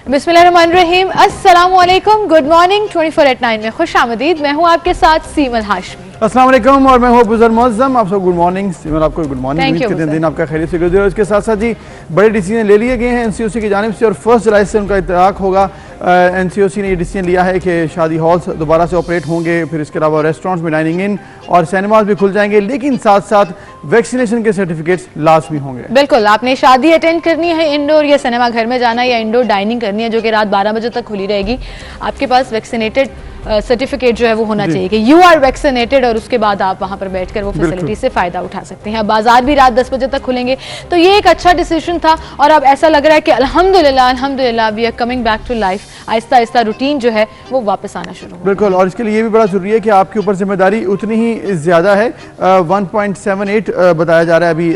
बिस्मिल्लाहिर्रहमानिर्रहीम, अस्सलामुअलैकुम, good morning. 24/9 में खुश आमदीद। मैं हूँ आपके साथ सीमन हाशमी। अस्सलाम वालेकुम और मैं हूँ अबूजर मुअज़्ज़म। आप सब गुड मॉर्निंग। सीमन आपको गुड मॉर्निंग। उम्मीद करते हैं दिन आपका खैरियत से गुजरे। इसके साथ साथ जी बड़े डिसीजन ले लिए गए हैं एनसीओसी की जानिब से और 1 जुलाई से उनका इत्तलाक होगा। एनसीओसी ने ये डिसीजन लिया है कि शादी हॉल्स दोबारा से ऑपरेट होंगे, फिर इसके अलावा रेस्टोरेंट्स में डाइनिंग इन और सिनेमाज भी खुल जाएंगे, लेकिन साथ साथ वैक्सीनेशन के सर्टिफिकेट्स लाजमी होंगे। बिल्कुल, आपने शादी अटेंड करनी है इंडोर या सिनेमा घर में जाना है या इंडोर डाइनिंग करनी है जो कि रात 12 बजे तक खुली रहेगी, आपके पास वैक्सीनेटेड सर्टिफिकेट जो है वो होना चाहिए कि यू आर वैक्सीनेटेड, और उसके बाद आप वहां पर बैठकर वो फैसिलिटी से फायदा उठा सकते हैं। अब बाजार भी रात 10 बजे तक खुलेंगे, तो ये एक अच्छा डिसीजन था और अब ऐसा लग रहा है कि अल्हम्दुलिल्लाह we are coming back to life. आहिस्ता आहिस्ता रूटीन जो है वो वापस आना शुरू हो। बिल्कुल, और इसके लिए ये भी बड़ा जरूरी है कि आपके ऊपर जिम्मेदारी उतनी ही ज्यादा है। 1.78 बताया जा रहा है अभी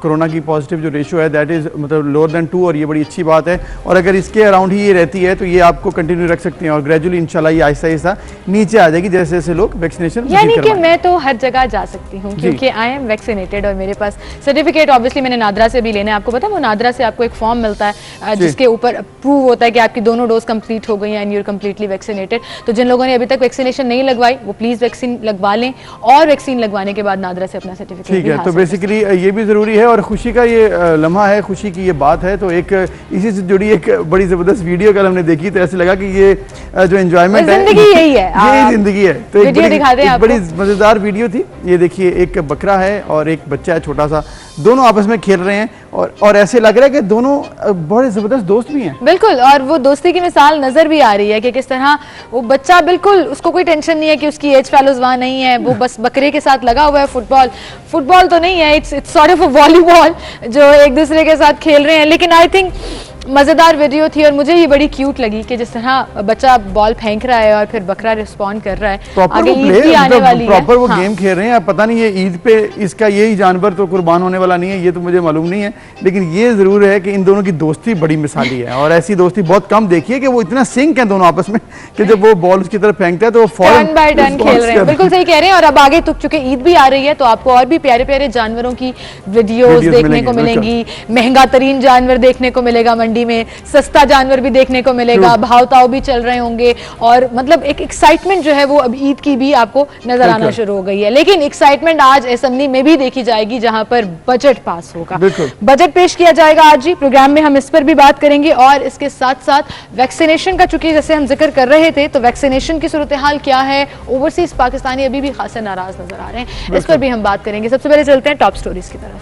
कोरोना की पॉजिटिव जो रेशियो है, दैट इज मतलब लोअर देन 2, और ये बड़ी अच्छी बात है। और अगर इसके अराउंड ही ये रहती है तो ये आपको कंटिन्यू रख सकते हैं और ग्रेजुअली इंशाल्लाह ये आहिस्ता आहिस्ता नीचे आ जाएगी जैसे जैसे लोग वैक्सीनेशन। यानी कि मैं तो हर जगह जा सकती हूँ क्योंकि आई एम वैक्सीनेटेड और मेरे पास सर्टिफिकेट ऑब्वियसली मैंने नादरा से भी लेना है। आपको पता है वो नादरा से आपको एक फॉर्म मिलता है जिसके ऊपर प्रूव होता है कि आपकी दोनों डोज कंप्लीट हो गई हैं and you are completely vaccinated. तो जिन लोगों ने अभी तक वैक्सीनेशन नहीं लगवाई वो प्लीज वैक्सीन लगवा लें और वैक्सीन लगवाने के बाद नादरा से अपना सर्टिफिकेट। ठीक है, तो बेसिकली ये भी जरूरी है और खुशी का ये लम्हा है, खुशी की ये बात है। तो एक इसी से जुड़ी एक बड़ी जबरदस्त वीडियो कल हमने देखी तो ऐसे लगा कि ये जो एंजॉयमेंट है जिंदगी यही है, यही जिंदगी है। तो एक बड़ी मजेदार वीडियो थी ये। देखिए, एक बकरा है और एक बच्चा है छोटा सा, दोनों आपस में खेल रहे हैं और ऐसे लग रहा है कि दोनों बड़े जबरदस्त दोस्त भी हैं। बिल्कुल, और वो दोस्ती की मिसाल नजर भी आ रही है कि किस तरह वो बच्चा बिल्कुल उसको कोई टेंशन नहीं है कि उसकी एज फेलोज वहां नहीं है, वो बस बकरे के साथ लगा हुआ है। फुटबॉल तो नहीं है, it's sort of a volleyball जो एक दूसरे के साथ खेल रहे हैं। लेकिन आई थिंक मजेदार वीडियो थी और मुझे ये बड़ी क्यूट लगी कि जिस तरह बच्चा बॉल फेंक रहा है और फिर बकरा रिस्पॉन्ड कर रहा है। आगे ईद भी आने वाली है, प्रॉपर वो गेम खेल रहे हैं। पता नहीं ये ईद पे इसका यही जानवर तो कुर्बान होने वाला नहीं है, ये तो मुझे मालूम नहीं है, लेकिन ये जरूर है कि इन दोनों की दोस्ती बड़ी मिसाली है और ऐसी दोस्ती बहुत कम देखी है कि वो इतना सिंक है दोनों आपस में कि जब वो बॉल उसकी तरफ फेंकता है तो वो टर्न बाय टर्न खेल रहे हैं। बिल्कुल सही कह रहे हैं। और अब आगे तो चूंकि ईद भी आ रही है तो आपको और भी प्यारे प्यारे जानवरों की वीडियोस देखने को मिलेंगी, महंगा तरीन जानवर देखने को मिलेगा मंडी में, सस्ता जानवर भी देखने को मिलेगा, भाव ताव भी चल रहे होंगे और मतलब एक एक्साइटमेंट जो है वो अब ईद की भी आपको नजर आना शुरू हो गई है। लेकिन एक्साइटमेंट आज असेंबली में भी देखी जाएगी जहां पर बजट पास होगा। बजट पेश किया जाएगा आज ही प्रोग्राम में, हम इस पर भी बात करेंगे और इसके साथ साथ वैक्सीनेशन का चूंकि जैसे हम जिक्र कर रहे थे तो वैक्सीनेशन की सूरत हाल क्या है, ओवरसीज पाकिस्तानी अभी भी खासा नाराज नजर आ रहे हैं, इस पर भी हम बात करेंगे। सबसे पहले चलते हैं टॉप स्टोरीज की तरफ।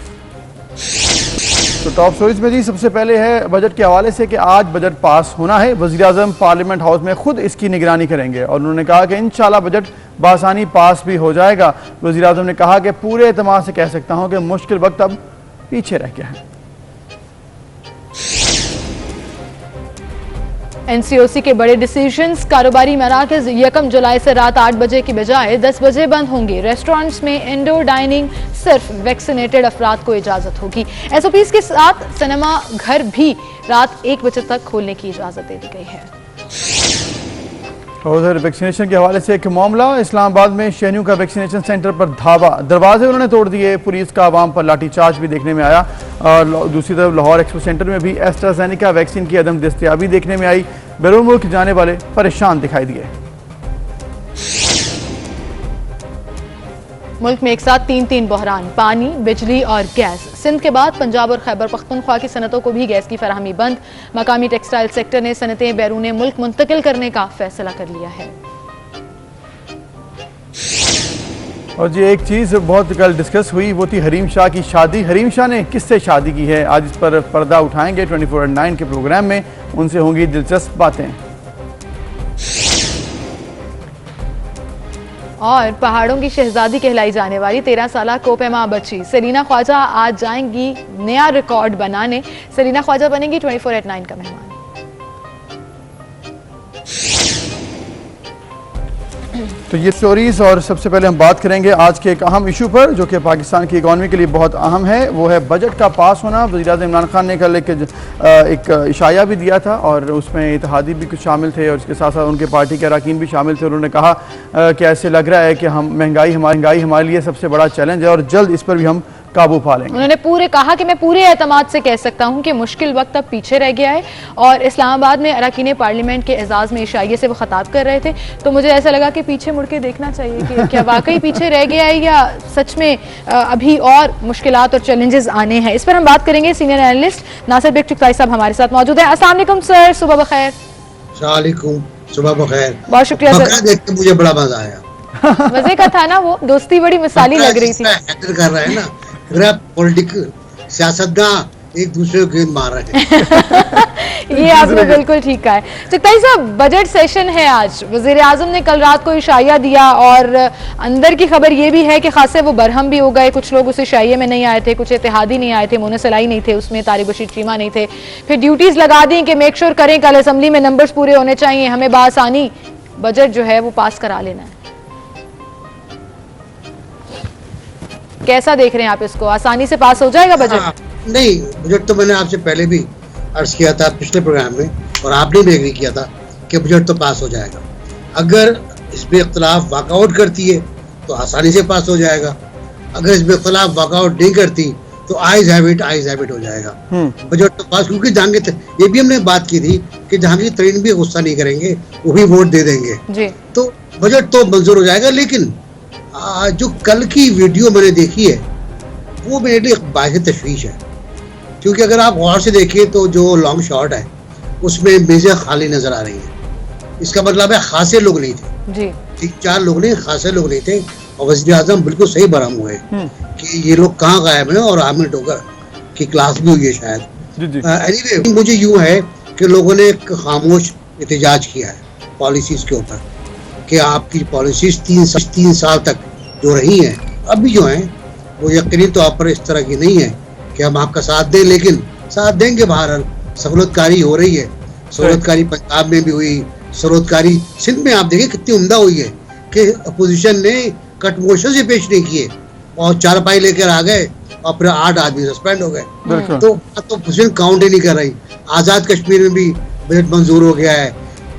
तो टॉप स्टोरीज में जी सबसे पहले है बजट के हवाले से कि आज बजट पास होना है। वज़ीर-ए-आज़म पार्लियामेंट हाउस में खुद इसकी निगरानी करेंगे और उन्होंने कहा कि इंशाल्लाह बजट बासानी पास भी हो जाएगा। वज़ीर-ए-आज़म ने कहा कि पूरे एतमाद से कह सकता हूं कि मुश्किल वक्त अब पीछे रह गया है। एनसीओसी के बड़े डिसीजंस, कारोबारी मराकज़ 1 जुलाई से रात 8 बजे की बजाय 10 बजे बंद होंगे। रेस्टोरेंट्स में इंडोर डाइनिंग सिर्फ वैक्सीनेटेड अफराद को इजाजत होगी। एसओपीज के साथ सिनेमा घर भी रात 1 बजे तक खोलने की इजाजत दे दी गई है। उधर वैक्सीनेशन के हवाले से एक मामला, इस्लामाबाद में शहरियों का वैक्सीनेशन सेंटर पर धावा, दरवाजे उन्होंने तोड़ दिए, पुलिस का आवाम पर लाठीचार्ज भी देखने में आया। और दूसरी तरफ लाहौर एक्सपो सेंटर में भी एस्ट्राजेनेका वैक्सीन की अदम दस्तयाबी देखने में आई। बैरून मुल्क जाने वाले परेशान दिखाई दिए। मुल्क में एक साथ 3 बहरान, पानी, बिजली और गैस। सिंध के बाद पंजाब और खैबर पख्तूनख्वा की सनतों को भी गैस की फराहमी बंद। मकामी टेक्सटाइल सेक्टर ने सनतें बैरून मुल्क मुंतकिल करने का फैसला कर लिया है। और जी एक चीज़ बहुत कल डिस्कस हुई वो थी हरीम शाह की शादी। हरीम शाह ने किससे शादी की है, आज इस पर पर्दा उठाएंगे 24/9 के प्रोग्राम में, उनसे होंगी दिलचस्प बातें। और पहाड़ों की शहजादी कहलाई जाने वाली 13 साला कोपेमा बच्ची सेलिना ख्वाजा आज जाएंगी नया रिकॉर्ड बनाने। सेलिना ख्वाजा बनेंगी 24/9 का मेहमान। तो ये स्टोरीज, और सबसे पहले हम बात करेंगे आज के एक अहम इशू पर जो कि पाकिस्तान की इकॉनमी के लिए बहुत अहम है। वो है बजट का पास होना। वज़ीर-ए-आज़म इमरान खान ने कल एक इशाया भी दिया था और उसमें इत्तेहादी भी कुछ शामिल थे और इसके साथ साथ उनके पार्टी के अरकान भी शामिल थे। उन्होंने कहा कि ऐसे लग रहा है कि महंगाई हमारे लिए सबसे बड़ा चैलेंज है और जल्द इस पर भी हम काबू पा लेंगे। उन्होंने कहा कि मैं पूरे एतमाद से कह सकता हूं कि मुश्किल वक्त अब पीछे रह गया है। और इस्लामाबाद में अरकान पार्लियामेंट के एजाज में इशाये से वो खिताब कर रहे थे, तो मुझे ऐसा लगा कि पीछे मुड़ के देखना चाहिए कि क्या वाकई पीछे रह गया है या सच में अभी और मुश्किलात और चैलेंजेस आने हैं। इस पर हम बात करेंगे। सीनियर एनालिस्ट नासिर बेग चुगताई साहब हमारे साथ मौजूद है। अस्सलाम वालेकुम सर, सुबह बखैर। सुबह बखैर। बहुत शुक्रिया सर, देख के मुझे बड़ा मजा आया। मजे का था ना, वो दोस्ती बड़ी मिसाली लग रही थी। कर रहा है ना, पॉलिटिकल सियासतदान एक दूसरे को गेंद मार रहे हैं। ये आपने बिल्कुल ठीक कहा है। चुगताई साहब, बजट सेशन है आज। वज़ीर-ए-आज़म ने कल रात को इशाया दिया और अंदर की खबर ये भी है कि खासे वो बरहम भी हो गए। कुछ लोग उस इशाये में नहीं आए थे, कुछ इत्तेहादी नहीं आए थे, मोना सलाई नहीं थे उसमें, तारिक बशीर चीमा नहीं थे। फिर ड्यूटीज लगा दी कि मेक श्योर करें कल असेंबली में नंबर्स पूरे होने चाहिए, हमें बासानी बजट जो है वो पास करा लेना है। कैसा देख रहे हैं आप इसको? आसानी से पास हो जाएगा बजट? नहीं, बजट तो मैंने आपसे पहले भी अर्ज किया था पिछले प्रोग्राम में और आपने भी एग्री किया था कि बजट तो पास हो जाएगा। अगर इसमें इख्तलाफ वर्कआउट करती है तो आसानी से पास हो जाएगा। अगर इसमें इख्तलाफ वर्कआउट नहीं करती तो आइज हैव इट हो जाएगा। बजट तो पास, क्योंकि जहांगीर, ये भी हमने बात की थी कि जहांगीर तरीन भी गुस्सा नहीं करेंगे, वो भी वोट दे देंगे जी। तो बजट तो मंजूर हो जाएगा। लेकिन जो कल की वीडियो मैंने देखी है वो मेरे लिए बाहिर तशवीश है, क्योंकि अगर आप गौर से देखिए तो जो लॉन्ग शॉट है उसमें मेजें खाली नजर आ रही हैं। इसका मतलब है खासे लोग नहीं थे जी, 3-4 लोग नहीं, खासे लोग नहीं थे। और वज़ीर-ए-आज़म बिल्कुल सही बरहम हुए कि ये लोग कहाँ गायब हैं और आमिर डोगर की क्लास भी हुई है शायद। एनीवे, मुझे यूँ है कि लोगों ने एक खामोश एहतजाज किया है पॉलिसीज के ऊपर कि आपकी पॉलिसीज 3 साल तक जो रही हैं अभी जो हैं वो यकीनी तौर पर इस तरह की नहीं है कि हम आपका साथ दें, लेकिन साथ देंगे। बहरहाल सहूलतकारी हो रही है, सहूलतकारी पंजाब में भी हुई, सहूलतकारी सिंध में आप देखिए कितनी उम्दा हुई है कि अपोजिशन ने कट मोशन से पेश नहीं किए और 4 पाई लेकर आ गए और फिर 8 आदमी सस्पेंड हो गए। तो अपोजिशन काउंट ही नहीं कर रही। आज़ाद कश्मीर में भी बजट मंजूर हो गया है,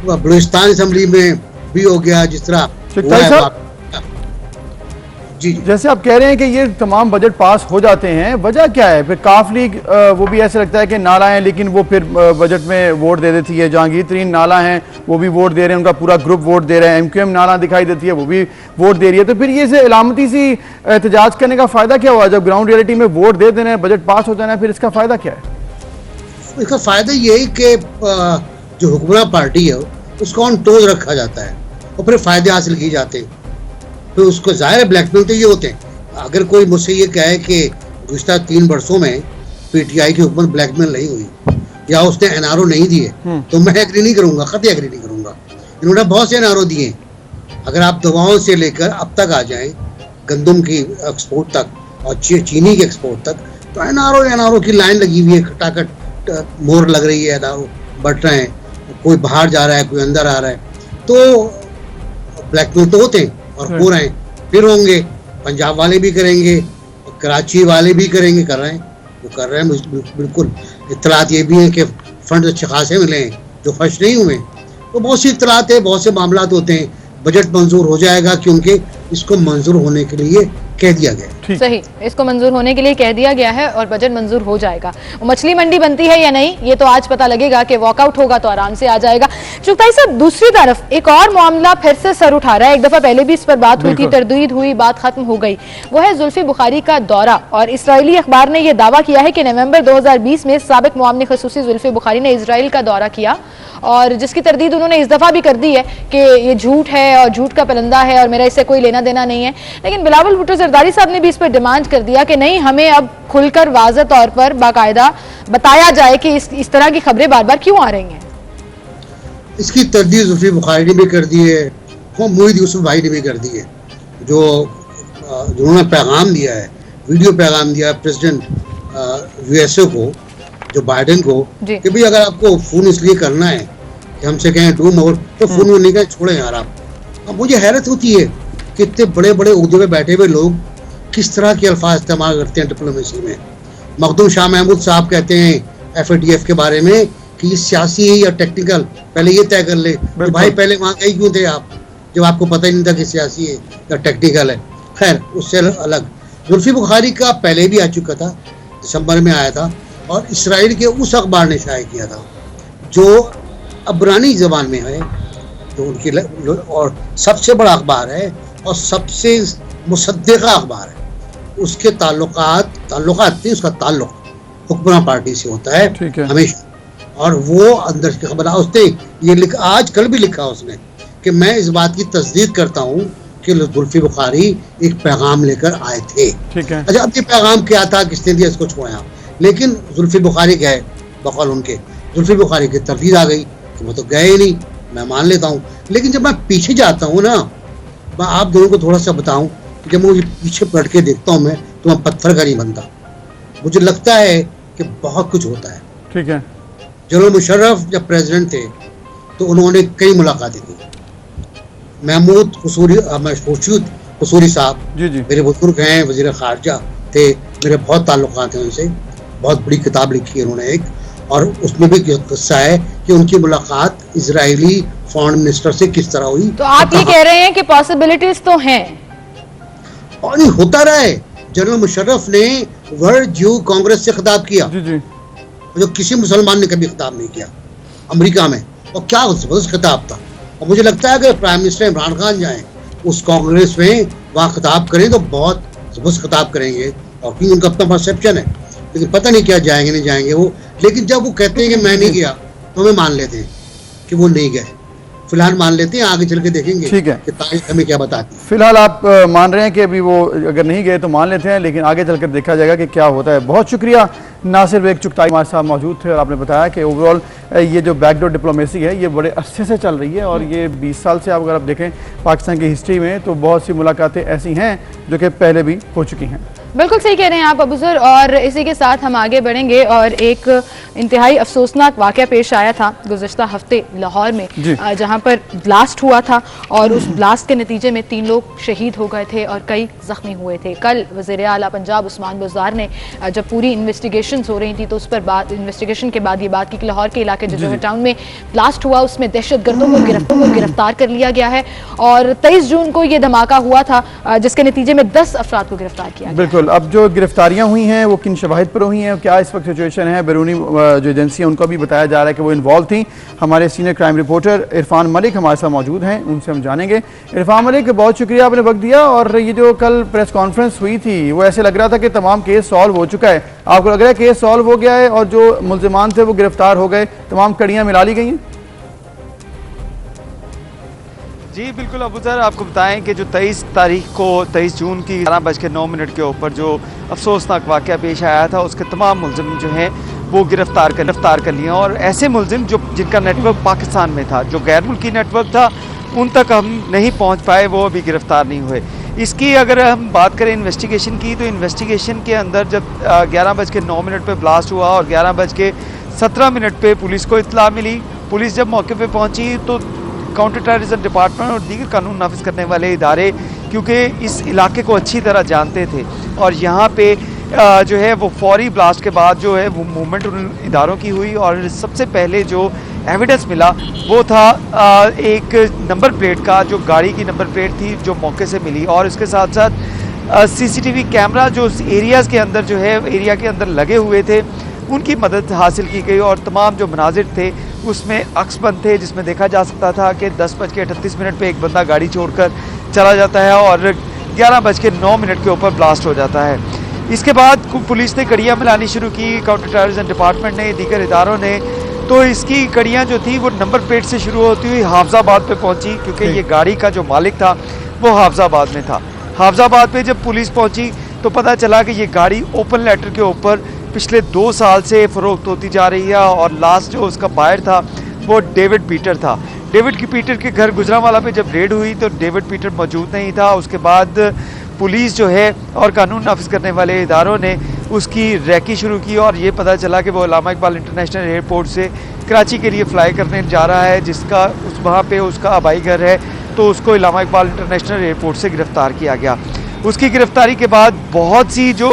बलूचिस्तान असम्बली में भी हो गया। जिस तरह जी, जैसे आप कह रहे हैं कि ये तमाम बजट पास हो जाते हैं, वजह क्या है? फिर काफ लीग वो भी ऐसे लगता है कि नाला है, लेकिन वो फिर बजट में वोट दे देती है। जहांगीर तरीन नाला हैं, वो भी वोट दे रहे हैं, उनका पूरा ग्रुप वोट दे रहा है। MQM नाला दिखाई देती है, वो भी वोट दे रही है। तो फिर ये इलामती सी एहतजाज करने का फ़ायदा क्या हुआ? जब ग्राउंड रियलिटी में वोट दे देना है, बजट पास हो जाना है, फिर इसका फ़ायदा क्या है? इसका फ़ायदा ये है कि जो हुक्मरान पार्टी है उसको ऑन टोज रखा जाता है और फिर फ़ायदे हासिल किए जाते हैं। तो उसको ज़ाहिर है ब्लैकमेल तो ये होते हैं। अगर कोई मुझसे ये कहे कि गुज़श्ता 3 वर्षों में PTI की हुकूमत ब्लैकमेल नहीं हुई या उसने NRO नहीं दिए तो मैं एग्री नहीं करूँगा, ख़त्म एग्री नहीं करूँगा। इन्होंने बहुत से NRO दिए। अगर आप दवाओं से लेकर अब तक आ जाएं, गंदम की एक्सपोर्ट तक और चीनी के एक्सपोर्ट तक, तो NRO की लाइन लगी हुई है, खटाखट मोहर लग रही है, NRO बढ़ रहे हैं, कोई बाहर जा रहा है, कोई अंदर आ रहा है। तो ब्लैकमेल तो होते हैं और हो रहे हैं, फिर होंगे। पंजाब वाले भी करेंगे, कराची वाले भी करेंगे, कर रहे हैं, वो कर रहे हैं बिल्कुल। इत्तलात ये भी हैं कि फंड अच्छे खासे मिले हैं जो खर्च नहीं हुए। तो बहुत सी इत्तलात है, बहुत से मामलात होते हैं। बजट मंजूर हो जाएगा क्योंकि इसको मंजूर होने के लिए कह दिया गया। सही, इसको मंजूर होने के लिए कह दिया गया है और बजट मंजूर हो जाएगा। मछली मंडी बनती है या नहीं ये तो आज पता लगेगा, कि वॉकआउट होगा तो आराम से आ जाएगा। चुगताई साहब, दूसरी तरफ एक और मामला फिर से सर उठा रहा है। एक दफा पहले भी इस पर बात हुई थी, तरदीद हुई, बात खत्म हो गई। वो है जुल्फी बुखारी का दौरा। और इसराइली अखबार ने यह दावा किया है कि नवंबर 2020 में साबिक मुआवनी खसूसी जुल्फी बुखारी ने इसराइल का दौरा किया और जिसकी तरदीद उन्होंने इस दफा भी कर दी है कि ये झूठ है और झूठ का परिंदा है और मेरा इससे कोई लेना देना नहीं है। लेकिन बिलावल भुट्टो जरदारी साहब ने भी इस पर डिमांड कर दिया कि नहीं, हमें अब खुलकर वाज़ेह तौर पर बाकायदा बताया जाए कि इस तरह की खबरें बार बार क्यों आ रही हैं। इसकी तरदीद जुल्फी बुखारी ने भी कर दी है, मोहिद यूसुफ भाई ने भी कर दी है, जो जिन्होंने पैगाम दिया है, वीडियो पैगाम दिया है प्रेसिडेंट USA को, जो बाइडेन को, कि भाई अगर आपको फोन इसलिए करना है कि हमसे कहें डू मोर, तो फोन वो नहीं कहें, छोड़े यार आप, अब मुझे हैरत होती है कि इतने बड़े बड़े उहदे में बैठे हुए लोग किस तरह के अल्फाज इस्तेमाल करते हैं डिप्लोमेसी में। मखदूम शाह महमूद साहब कहते हैं FATF के बारे में कि ये सियासी है या टेक्निकल, पहले ये तय कर ले। तो भाई पहले वहाँ गए क्यों थे आप, जब आपको पता ही नहीं था कि सियासी है या टेक्निकल है। खैर, उससे अलग जुल्फी बुखारी का पहले भी आ चुका था, दिसंबर में आया था, और इसराइल के उस अखबार ने शाये किया था जो अबरानी ज़बान में है, जो उनकी और सबसे बड़ा अखबार है और सबसे मुसद्दिक़ा अखबार है। उसके ताल्लुकात नहीं, उसका ताल्लुक हुक्मरान पार्टी से होता है हमेशा, और वो अंदर की खबर उसने ये आज कल भी लिखा उसने कि मैं इस बात की तस्दीक करता हूँ कि जुल्फी बुखारी एक पैगाम लेकर आए थे। अच्छा, अब ये पैगाम क्या था, किसने दिया, इसको छोड़ा, लेकिन जुल्फी बुखारी गए, बकौल उनके जुल्फी बुखारी की तरदीद आ गई कि वो तो गए ही नहीं, मैं मान लेता हूँ। लेकिन जब मैं पीछे जाता हूँ ना, मैं आप दोनों को थोड़ा सा बताऊँ, जब मुझे पीछे पलट के देखता हूँ मैं, तो मैं पत्थर का नहीं बनता। मुझे लगता है कि बहुत कुछ होता है। ठीक है। जनरल मुशर्रफ जब प्रेसिडेंट थे तो उन्होंने कई मुलाकातें की। महमूद कसूरी साहब मेरे बुजुर्ग हैं, वजीर खारजा थे, मेरे बहुत ताल्लुकात हैं उनसे। बहुत बड़ी किताब लिखी है उन्होंने एक, और उसमें भी किस्सा है कि उनकी मुलाकात इजरायली फॉरेन मिनिस्टर से किस तरह हुई। तो आप ये कह रहे हैं कि पॉसिबिलिटीज तो हैं, और नहीं होता रहा है। जनरल मुशर्रफ ने वर्ल्ड ज्यू कांग्रेस से खिताब किया, जो किसी मुसलमान ने कभी खिताब नहीं किया अमेरिका में, और क्या जबरदस्त खिताब था। और मुझे लगता है अगर प्राइम मिनिस्टर इमरान खान जाएं उस कांग्रेस में, वहाँ खिताब करें तो बहुत जबरदस्त खिताब करेंगे, और क्योंकि उनका अपना परसेप्शन है। लेकिन पता नहीं क्या जाएंगे नहीं जाएंगे वो। लेकिन जब वो कहते हैं कि मैं नहीं गया, तो हमें मान लेते हैं कि वो नहीं गए। फिलहाल मान लेते हैं, आगे चल के देखेंगे ठीक है कि तारीख हमें क्या बताती है। फिलहाल आप मान रहे हैं कि अभी वो अगर नहीं गए तो मान लेते हैं, लेकिन आगे चलकर देखा जाएगा कि क्या होता है। बहुत शुक्रिया नासिर बेग चुगताई हमारे साथ मौजूद थे, और आपने बताया कि ओवरऑल ये जो बैकडोर डिप्लोमेसी है ये बड़े अरसे से चल रही है, और ये 20 साल से अगर आप देखें पाकिस्तान की हिस्ट्री में, तो बहुत सी मुलाकातें ऐसी हैं जो कि पहले भी हो चुकी हैं। बिल्कुल सही कह रहे हैं आप अबू सर, और इसी के साथ हम आगे बढ़ेंगे। और एक इंतहाई अफसोसनाक वाक़या पेश आया था गुज़श्ता हफ्ते लाहौर में, जहां पर ब्लास्ट हुआ था, और उस ब्लास्ट के नतीजे में 3 लोग शहीद हो गए थे और कई ज़ख्मी हुए थे। कल वज़ीर आला पंजाब उस्मान बुज़दार ने जब पूरी इन्वेस्टिगेशन हो रही थी, तो उस पर इन्वेस्टिगेशन के बाद ये बात की कि लाहौर के इलाके जौहर टाउन में ब्लास्ट हुआ, उसमें दहशतगर्दों को गिरफ्तार कर लिया गया है, और 23 जून को ये धमाका हुआ था, जिसके नतीजे में 10 अफराद को गिरफ्तार किया गया। बिल्कुल। अब जो गिरफ्तारियां हुई हैं वो किन शवाहिद पर हुई हैं, क्या इस वक्त सिचुएशन है, बैरूनी जो एजेंसी है उनको भी बताया जा रहा है कि वो इन्वॉल्व थी। हमारे senior crime reporter Irfan Malik हमारे साथ मौजूद हैं, उनसे हम जानेंगे। इरफान मलिक, बहुत शुक्रिया, आपने वक्त दिया। और ये जो कल प्रेस कॉन्फ्रेंस हुई थी, वो ऐसे लग रहा था कि तमाम केस सॉल्व हो चुका है। आपको लग रहा है केस सॉल्व हो गया है और जो मुल्जिमान थे वो गिरफ्तार हो गए, तमाम कड़ियाँ मिला ली गई हैं? जी बिल्कुल अबू सर, आपको बताएं कि जो 23 जून की 11:09 के ऊपर जो अफसोसनाक वाक़या पेश आया था, उसके तमाम मुल्ज़िम जो हैं वो गिरफ्तार कर लिए, और ऐसे मुल्ज़िम जिनका नेटवर्क पाकिस्तान में था, जो गैर मुल्की नेटवर्क था, उन तक हम नहीं पहुंच पाए, वो अभी गिरफ्तार नहीं हुए। इसकी अगर हम बात करें इन्वेस्टिगेशन की, तो इन्वेस्टिगेशन के अंदर जब 11:09 पे ब्लास्ट हुआ और 11:17 पे पुलिस को इत्तला मिली, पुलिस जब मौके पे पहुंची तो काउंटर टेररिज्म डिपार्टमेंट और दीगर कानून नाफिज करने वाले इदारे, क्योंकि इस इलाके को अच्छी तरह जानते थे, और यहाँ पे जो है वो फौरी ब्लास्ट के बाद जो है वो मूवमेंट उन इदारों की हुई, और सबसे पहले जो एविडेंस मिला वो था एक नंबर प्लेट का, जो गाड़ी की नंबर प्लेट थी जो मौके से मिली, और इसके साथ साथ CCTV कैमरा जो एरियाज़ के अंदर जो है एरिया के अंदर लगे हुए थे, उनकी मदद हासिल की गई, और तमाम जो मनाजिर थे उसमें अक्स बंद थे, जिसमें देखा जा सकता था कि 10:38 पे एक बंदा गाड़ी छोड़कर चला जाता है और 11:09 के ऊपर ब्लास्ट हो जाता है। इसके बाद पुलिस ने कड़ियाँ मिलानी शुरू की, काउंटर टेररिज्म डिपार्टमेंट ने, दीगर इदारों ने, तो इसकी कड़ियाँ जो थी वो नंबर प्लेट से शुरू होती हुई हाफजाबाद पे पहुँची, क्योंकि ये गाड़ी का जो मालिक था वो हाफजाबाद में था। हाफजाबाद पे जब पुलिस पहुँची तो पता चला कि ये गाड़ी ओपन लेटर के ऊपर पिछले 2 साल से फ़रोख्त होती जा रही है, और लास्ट जो उसका बायर था वो डेविड पीटर था। डेविड पीटर के घर गुजरांवाला पे जब रेड हुई तो डेविड पीटर मौजूद नहीं था। उसके बाद पुलिस जो है और कानून नाफिज करने वाले इदारों ने उसकी रैकी शुरू की, और ये पता चला कि वो अल्लामा इकबाल इंटरनेशनल एयरपोर्ट से कराची के लिए फ़्लाई करने जा रहा है, जिसका वहाँ पे उसका आबाई घर है, तो उसको इलामा इकबाल इंटरनेशनल एयरपोर्ट से गिरफ़्तार किया गया। उसकी गिरफ़्तारी के बाद बहुत सी जो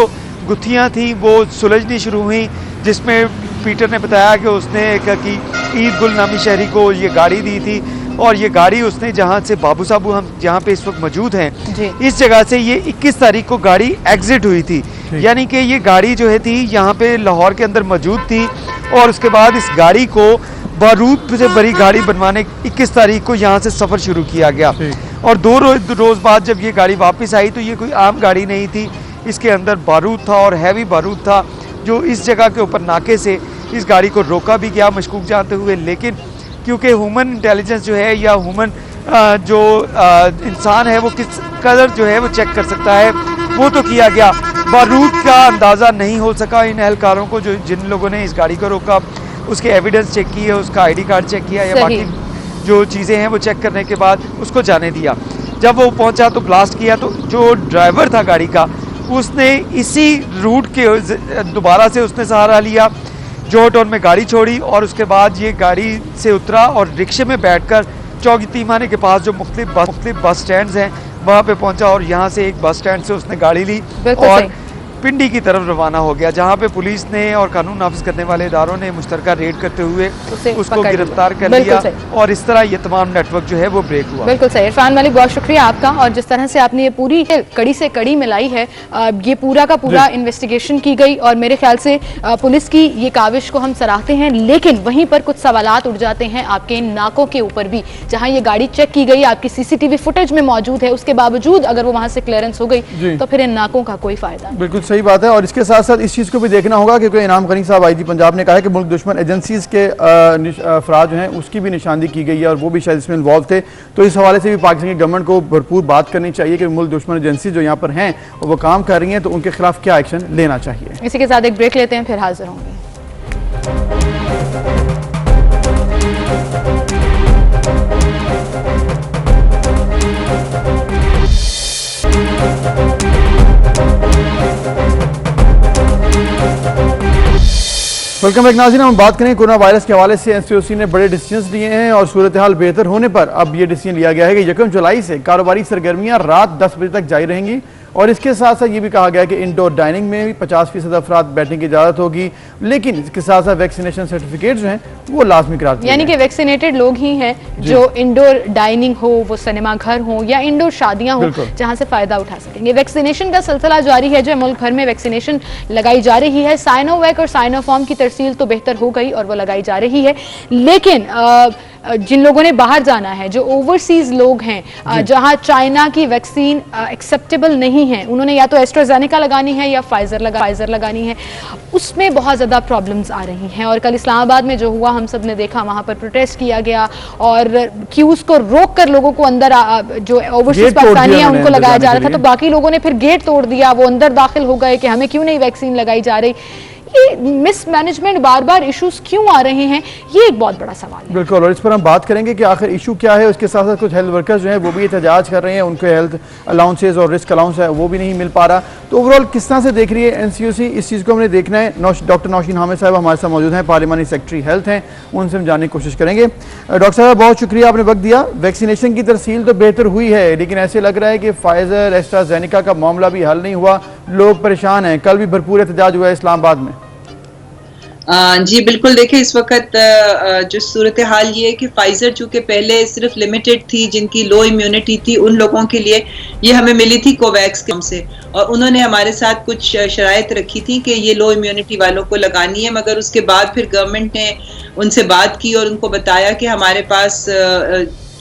गुत्थियाँ थी वो सुलझनी शुरू हुई, जिसमें पीटर ने बताया कि उसने कि ईद गुल नामी शहरी को ये गाड़ी दी थी और ये गाड़ी उसने जहाँ से बाबू साबू हम जहाँ पे इस वक्त मौजूद हैं, इस जगह से ये 21 तारीख को गाड़ी एग्जिट हुई थी। यानी कि ये गाड़ी जो है थी यहाँ पे लाहौर के अंदर मौजूद थी और उसके बाद इस गाड़ी को बारूद से बड़ी गाड़ी बनवाने 21 तारीख को यहाँ से सफ़र शुरू किया गया और 2 रोज़ बाद जब ये गाड़ी वापस आई तो ये कोई आम गाड़ी नहीं थी, इसके अंदर बारूद था और हैवी बारूद था, जो इस जगह के ऊपर नाके से इस गाड़ी को रोका भी गया मशकूक जानते हुए। लेकिन क्योंकि ह्यूमन इंटेलिजेंस जो है या ह्यूमन जो इंसान है वो किस कदर जो है वो चेक कर सकता है, वो तो किया गया। बारूद का अंदाज़ा नहीं हो सका इन एहलकारों को जो जिन लोगों ने इस गाड़ी को रोका, उसके एविडेंस चेक किए, उसका आईडी कार्ड चेक किया या बाकी जो चीज़ें हैं वो चेक करने के बाद उसको जाने दिया। जब वो पहुंचा तो ब्लास्ट किया, तो जो ड्राइवर था गाड़ी का उसने इसी रूट के दोबारा से उसने सहारा लिया, जोहर टाउन में गाड़ी छोड़ी और उसके बाद ये गाड़ी से उतरा और रिक्शे में बैठकर चौक यतीमाने के पास जो मुख्तलिफ बस स्टैंड्स हैं वहाँ पे पहुँचा और यहाँ से एक बस स्टैंड से उसने गाड़ी ली और पिंडी की तरफ रवाना हो गया, जहाँ पे पुलिस ने और कानून नाफिज करने वाले इदारों ने मुश्तरका रेड करते हुए उसको गिरफ्तार कर लिया और इस तरह ये तमाम नेटवर्क जो है वो ब्रेक हुआ। बिल्कुल सही। इरफान मलिक, बहुत शुक्रिया आपका। और जिस तरह से आपने ये पूरी कड़ी से कड़ी मिलाई है, ये पूरा का पूरा इन्वेस्टिगेशन की गई और मेरे ख्याल से पुलिस की ये काविश को हम सराहते हैं, लेकिन वहीं पर कुछ सवालात उठ जाते हैं आपके इन नाकों के ऊपर भी, जहाँ ये गाड़ी चेक की गई, आपकी CCTV फुटेज में मौजूद है, उसके बावजूद अगर वो वहाँ से क्लियरंस हो गई तो फिर इन नाकों का कोई फायदा नहीं। बिल्कुल सही बात है। और इसके साथ साथ इस चीज़ को भी देखना होगा क्योंकि इनाम गनी साहब IG पंजाब ने कहा है कि मुल्क दुश्मन एजेंसीज के अफराद जो हैं उसकी भी निशानदी की गई है और वो भी शायद इसमें इन्वॉल्व थे। तो इस हवाले से भी पाकिस्तान की गवर्नमेंट को भरपूर बात करनी चाहिए कि मुल्क दुश्मन एजेंसी जो यहाँ पर हैं और वो काम कर रही हैं तो उनके खिलाफ क्या एक्शन लेना चाहिए। इसी के साथ एक ब्रेक लेते हैं, फिर हाजिर होंगे। वेलकम बैक नाज़रीन। हम बात करें कोरोना वायरस के हवाले से NCOC ने बड़े डिसीजन लिए हैं और सूरत हाल बेहतर होने पर अब ये डिसीजन लिया गया है कि 1 जुलाई से कारोबारी सरगर्मियां रात 10 बजे तक जारी रहेंगी और इसके साथ साथ ये भी कहा गया कि इंडोर डाइनिंग में भी 50% अफराद बैठने की इजाज़त होगी, लेकिन इसके साथ साथ वैक्सीनेशन सर्टिफिकेट जो हैं वो लाजमी करार दिए, यानी कि वैक्सीनेटेड लोग ही हैं जो इंडोर डाइनिंग हो, वो सिनेमा घर हो या इंडोर शादियां हो, जहां से फायदा उठा सकेंगे। वैक्सीनेशन का सिलसिला जारी है, जो मुल्क भर में वैक्सीनेशन लगाई जा रही है। साइनोवैक और साइनोफार्म की तरसील तो बेहतर हो गई और वो लगाई जा रही है, लेकिन जिन लोगों ने बाहर जाना है, जो ओवरसीज लोग हैं, जहां चाइना की वैक्सीन एक्सेप्टेबल नहीं है, उन्होंने या तो एस्ट्राजेनेका लगानी है या फाइजर लगानी है, उसमें बहुत ज़्यादा प्रॉब्लम्स आ रही हैं। और कल इस्लामाबाद में जो हुआ हम सब ने देखा, वहाँ पर प्रोटेस्ट किया गया और क्यूज़ को रोक कर लोगों को अंदर जो ओवरसीज पाकिस्तानी है उनको लगाया जा रहा था, तो बाकी लोगों ने फिर गेट तोड़ दिया, वो अंदर दाखिल हो गए कि हमें क्यों नहीं वैक्सीन लगाई जा रही। ये मिसमैनेजमेंट, बार बार इश्यूज क्यों आ रहे हैं, ये एक बहुत बड़ा सवाल है। बिल्कुल, और इस पर हम बात करेंगे कि आखिर इशू क्या है। उसके साथ साथ कुछ हेल्थ वर्कर्स जो हैं वो भी एहतजाज कर रहे हैं, उनको हेल्थ अलाउंसेज और रिस्क अलाउंस है वो भी नहीं मिल पा रहा। तो ओवरऑल किस तरह से देख रही है NCOC, इस चीज़ को हमने देखना है। डॉक्टर नौशीन हामिद साहब हमारे साथ मौजूद हैं, पार्लिमानी सेक्रेटरी हेल्थ हैं, उनसे हम जानने की कोशिश करेंगे। डॉक्टर साहब बहुत शुक्रिया, आपने वक्त दिया। वैक्सीनेशन की तरसील तो बेहतर हुई है, लेकिन ऐसे लग रहा है कि फाइजर एस्ट्राजेनेका का मामला भी हल नहीं हुआ, लोग परेशान हैं। कल भी भरपूर एहतजाज हुआ है इस्लामाबाद में। जी बिल्कुल, देखिए इस वक्त जो सूरत हाल ये है कि फाइजर चूंकि पहले सिर्फ लिमिटेड थी, जिनकी लो इम्यूनिटी थी, उन लोगों के लिए ये हमें मिली थी कोवैक्स से, और उन्होंने हमारे साथ कुछ शराइत रखी थी कि ये लो इम्यूनिटी वालों को लगानी है, मगर उसके बाद फिर गवर्नमेंट ने उनसे बात की और उनको बताया कि हमारे पास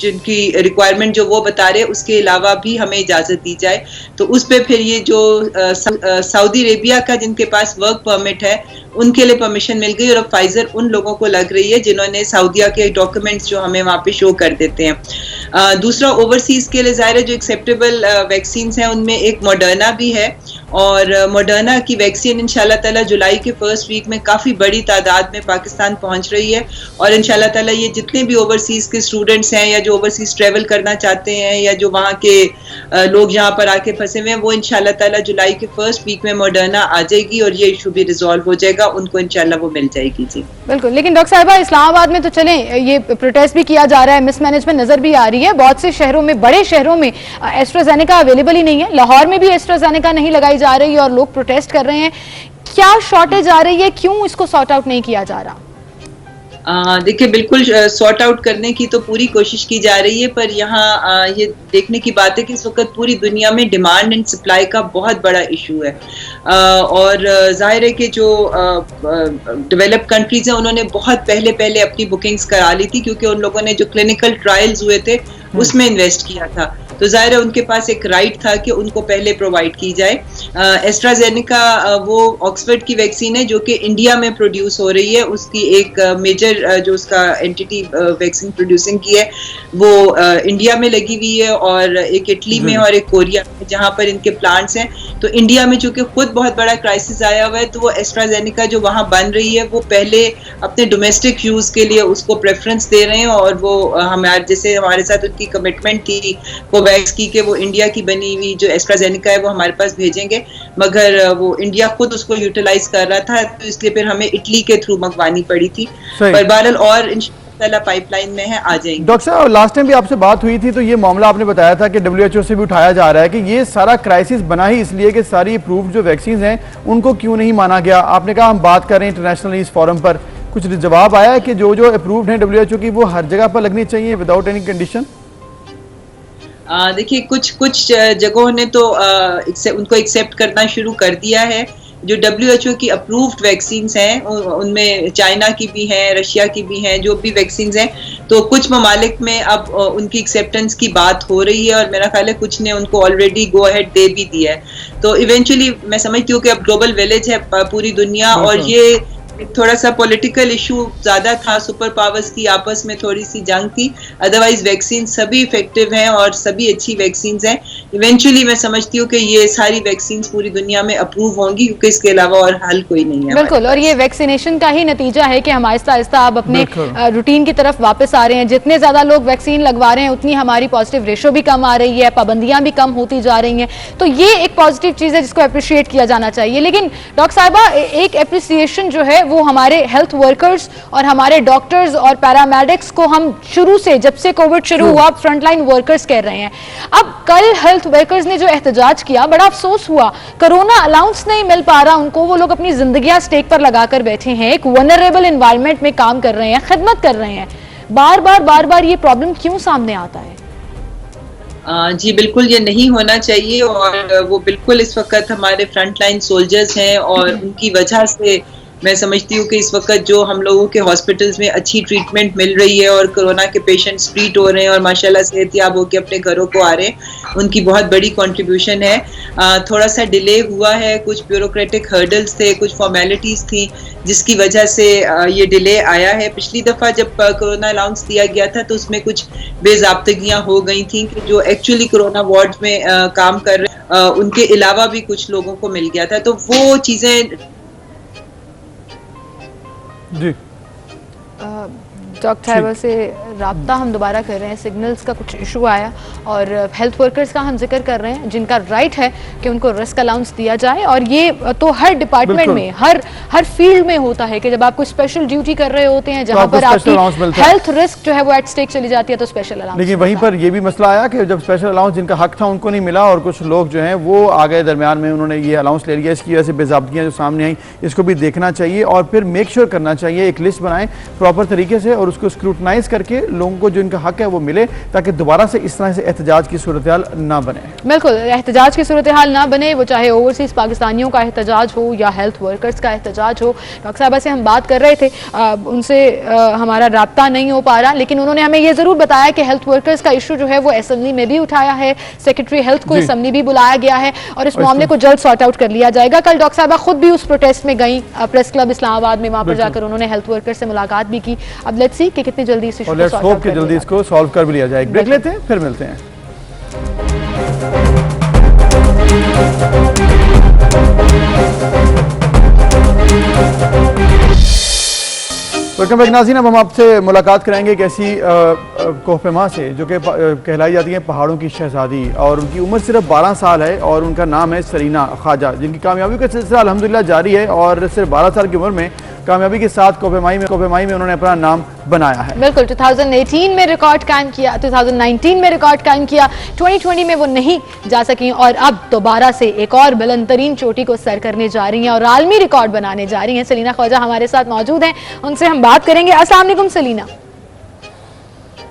जिनकी रिक्वायरमेंट जो वो बता रहे, उसके अलावा भी हमें इजाज़त दी जाए। तो उस पर फिर ये जो सऊदी अरेबिया का जिनके पास वर्क परमिट है उनके लिए परमिशन मिल गई और अब फाइजर उन लोगों को लग रही है जिन्होंने सऊदीया के डॉक्यूमेंट्स जो हमें वहाँ पे शो कर देते हैं। दूसरा ओवरसीज के लिए ज़ाहिर है जो एक्सेप्टेबल वैक्सीन्स हैं उनमें एक मॉडर्ना भी है, और मॉडर्ना की वैक्सीन इंशाल्लाह ताला जुलाई के फर्स्ट वीक में काफ़ी बड़ी तादाद में पाकिस्तान पहुँच रही है, और इंशाल्लाह ताला ये जितने भी ओवरसीज के स्टूडेंट्स हैं या जो ओवरसीज ट्रेवल करना चाहते हैं या जो वहाँ के लोग यहाँ पर आके फंसे हुए हैं, वो इंशाल्लाह ताला जुलाई के फर्स्ट वीक में मॉडर्ना आ जाएगी और ये इशू भी रिजॉल्व हो जाएगा। जाएगा उनको इंशाल्लाह वो मिल जाएगी। जी बिल्कुल। लेकिन डॉक्टर साहिबा, इस्लामाबाद में तो चलें, ये प्रोटेस्ट भी किया जा रहा है, मिसमैनेजमेंट नजर भी आ रही है, बहुत से शहरों में, बड़े शहरों में एस्ट्राजेनेका अवेलेबल ही नहीं है। लाहौर में भी एस्ट्राजेनेका नहीं लगाई जा रही और लोग प्रोटेस्ट कर रहे हैं। क्या शॉर्टेज आ रही है, क्यों इसको सॉर्ट आउट नहीं किया जा रहा? देखिए, बिल्कुल सॉर्ट आउट करने की तो पूरी कोशिश की जा रही है, पर यहाँ ये देखने की बात है कि इस वक्त पूरी दुनिया में डिमांड एंड सप्लाई का बहुत बड़ा इशू है। और जाहिर है कि जो डेवलप्ड कंट्रीज हैं उन्होंने बहुत पहले अपनी बुकिंग्स करा ली थी, क्योंकि उन लोगों ने जो क्लिनिकल ट्रायल्स हुए थे उसमें इन्वेस्ट किया था, तो जाहिर है उनके पास एक राइट था कि उनको पहले प्रोवाइड की जाए। एस्ट्राजेनेका वो ऑक्सफोर्ड की वैक्सीन है जो कि इंडिया में प्रोड्यूस हो रही है, उसकी एक मेजर जो उसका एंटिटी वैक्सीन प्रोड्यूसिंग की है वो इंडिया में लगी हुई है, और एक इटली में और एक कोरिया में, जहां पर इनके प्लांट्स हैं। तो इंडिया में चूंकि खुद बहुत बड़ा क्राइसिस आया हुआ है, तो वो एस्ट्राजेनेका जो वहां बन रही है वो पहले अपने डोमेस्टिक यूज के लिए उसको प्रेफरेंस दे रहे हैं, और वो हमारे साथ उनकी कमिटमेंट थी कोवैक्स की कि वो इंडिया की बनी हुई जो एस्ट्राजेनेका है वो हमारे पास भेजेंगे, मगर वो इंडिया खुद उसको यूटिलाइज कर रहा था, तो इसलिए फिर हमें इटली के थ्रू मंगवानी पड़ी थी। पर बहरहाल और इंशाल्लाह पाइपलाइन में है, आ जाएंगे। डॉक्टर साहब, लास्ट टाइम भी आपसे बात हुई थी तो ये मामला आपने बताया था कि WHO से भी उठाया जा रहा है कि ये सारा क्राइसिस बना ही इसलिए कि सारी अप्रूव्ड जो वैक्सीन हैं उनको क्यों नहीं माना गया। आपने कहा हम बात करें इंटरनेशनली इस फोरम पर, कुछ जवाब आया है कि जो अप्रूव्ड हैं WHO की वो हर जगह पर लगनी चाहिए विदाउट एनी कंडीशन? देखिए, कुछ जगहों ने तो उनको एक्सेप्ट करना शुरू कर दिया है। जो WHO की अप्रूव्ड वैक्सीन्स हैं उनमें चाइना की भी हैं, रशिया की भी हैं, जो भी वैक्सीन्स हैं, तो कुछ ममालिक में अब उनकी एक्सेप्टेंस की बात हो रही है, और मेरा ख्याल है कुछ ने उनको ऑलरेडी गो अहेड दे भी दिया है। तो इवेंचुअली मैं समझती हूँ कि अब ग्लोबल विलेज है पूरी दुनिया, और ये थोड़ा सा पॉलिटिकल इशू ज्यादा था, सुपर पावर्स की आपस में थोड़ी सी जंग थी, अदरवाइज वैक्सीन सभी इफेक्टिव हैं और सभी अच्छी वैक्सीन हैं। इवेंचुअली मैं समझती हूँ कि ये सारी वैक्सीन पूरी दुनिया में अप्रूव होंगी, क्योंकि इसके अलावा और हल कोई नहीं है। बिल्कुल, और ये वैक्सीनेशन का ही नतीजा है कि हम आहिस्ता आहिस्ता अब अपने रूटीन की तरफ वापस आ रहे हैं। जितने ज्यादा लोग वैक्सीन लगवा रहे हैं उतनी हमारी पॉजिटिव रेशो भी कम आ रही है, पाबंदियां भी कम होती जा रही हैं, तो ये एक पॉजिटिव चीज है जिसको अप्रिशिएट किया जाना चाहिए। लेकिन डॉक्टर साहिबा, एक अप्रिसिएशन जो है वो हमारे हेल्थ वर्कर्स और हमारे डॉक्टर्स और पैरामेडिक्स को हम शुरू से, जब से कोविड शुरू हुआ, फ्रंटलाइन वर्कर्स कह रहे हैं। अब कल हेल्थ वर्कर्स ने जो एहतजाज किया, बड़ा अफसोस हुआ, कोरोना अलाउंस नहीं मिल पा रहा उनको, वो लोग अपनी जिंदगियां स्टेक पर लगाकर बैठे हैं, एक वनरेबल एनवायरनमेंट में काम कर रहे हैं, खिदमत कर रहे हैं। बार बार ये प्रॉब्लम क्यों सामने आता है? जी बिल्कुल, ये नहीं होना चाहिए, और वो बिल्कुल इस वक्त हमारे फ्रंटलाइन सोल्जर्स हैं, और उनकी वजह से मैं समझती हूँ कि इस वक्त जो हम लोगों के हॉस्पिटल्स में अच्छी ट्रीटमेंट मिल रही है और कोरोना के पेशेंट्स ट्रीट हो रहे हैं और माशाल्लाह सेहतयाब होकर अपने घरों को आ रहे हैं, उनकी बहुत बड़ी कंट्रीब्यूशन है। थोड़ा सा डिले हुआ है, कुछ ब्यूरोक्रेटिक हर्डल्स थे, कुछ फॉर्मेलिटीज थी, जिसकी वजह से ये डिले आया है। पिछली दफ़ा जब कोरोना अलाउंस दिया गया था तो उसमें कुछ बेज़ाब्तगियाँ हो गई थी कि जो एक्चुअली कोरोना वार्ड में काम कर रहे उनके अलावा भी कुछ लोगों को मिल गया था, तो वो चीज़ें जी। डॉक्टर साहिबा से राब्ता हम दोबारा कर रहे हैं, सिग्नल्स का कुछ इशू आया, और हेल्थ वर्कर्स का हम जिक्र कर रहे हैं जिनका राइट है कि उनको रिस्क अलाउंस दिया जाए। और ये तो हर डिपार्टमेंट में, हर फील्ड में होता है कि जब आप कोई स्पेशल ड्यूटी कर रहे होते हैं जहां पर आपकी हेल्थ रिस्क जो है वो एट स्टेक चली जाती है, तो स्पेशल अलाउंस। लेकिन वहीं पर ये भी मसला आया कि जब स्पेशल अलाउंस जिनका हक था उनको नहीं मिला, और कुछ लोग जो हैं वो आ गए दरमियान में, उन्होंने ये अलाउंस ले लिया। इसकी वजह से बेज़ाब्तियाँ जो सामने आई, इसको भी देखना चाहिए और फिर मेक श्योर करना चाहिए, एक लिस्ट बनाएं प्रॉपर तरीके से और उसको स्क्रूटनाइज करके लोगों को जो इनका हक है वो मिले, ताकि दोबारा से इस तरह से एहतजाज की सूरत हाल ना बने। बिल्कुल, एहतजाज की सूरत हाल ना बने, वो चाहे ओवरसीज पाकिस्तानियों का एहतजाज हो या हेल्थ वर्कर्स का एहतजाज हो। डॉक्टर साहबा से हम बात कर रहे थे, उनसे हमारा राब्ता नहीं हो पा रहा, लेकिन उन्होंने हमें ये जरूर बताया कि हेल्थ वर्कर्स का इशू जो है वो असेंबली में भी उठाया है, सेक्रेटरी हेल्थ को असेंबली भी बुलाया गया है, और इस मामले को जल्द सॉर्ट आउट कर लिया जाएगा। कल डॉक्टर साहबा खुद भी उस प्रोटेस्ट में गई, प्रेस क्लब इस्लामाबाद में, वहां पर जाकर उन्होंने हेल्थ वर्कर से मुलाकात भी की। अब लेट्स सी कि कितनी जल्दी इस इशू को सॉर्ट आउट जल्दी इसको सॉल्व कर भी लिया जाए। ब्रेक लेते हैं, फिर मिलते हैं। वेलकम बैक नाज़रीन। अब हम आपसे मुलाकात कराएंगे एक ऐसी कोहपेमा से जो कि कहलाई जाती है पहाड़ों की शहजादी, और उनकी उम्र सिर्फ 12 साल है और उनका नाम है सलीना ख्वाजा, जिनकी कामयाबी का सिलसिला अल्हम्दुलिल्लाह जारी है और सिर्फ 12 साल की उम्र में कामयाबी के साथ कोहपेमाई में उन्होंने अपना नाम बनाया है। बिल्कुल 2018 में रिकॉर्ड कायम किया, 2019 में रिकॉर्ड कायम किया, 2020 में वो नहीं जा सकी और अब दोबारा से एक और बुलंद तरीन चोटी को सर करने जा रही हैं और आलमी रिकॉर्ड बनाने जा रही हैं। सलीना ख्वाजा हमारे साथ मौजूद हैं, उनसे हम बात करेंगे। अस्सलाम वालेकुम सलीना।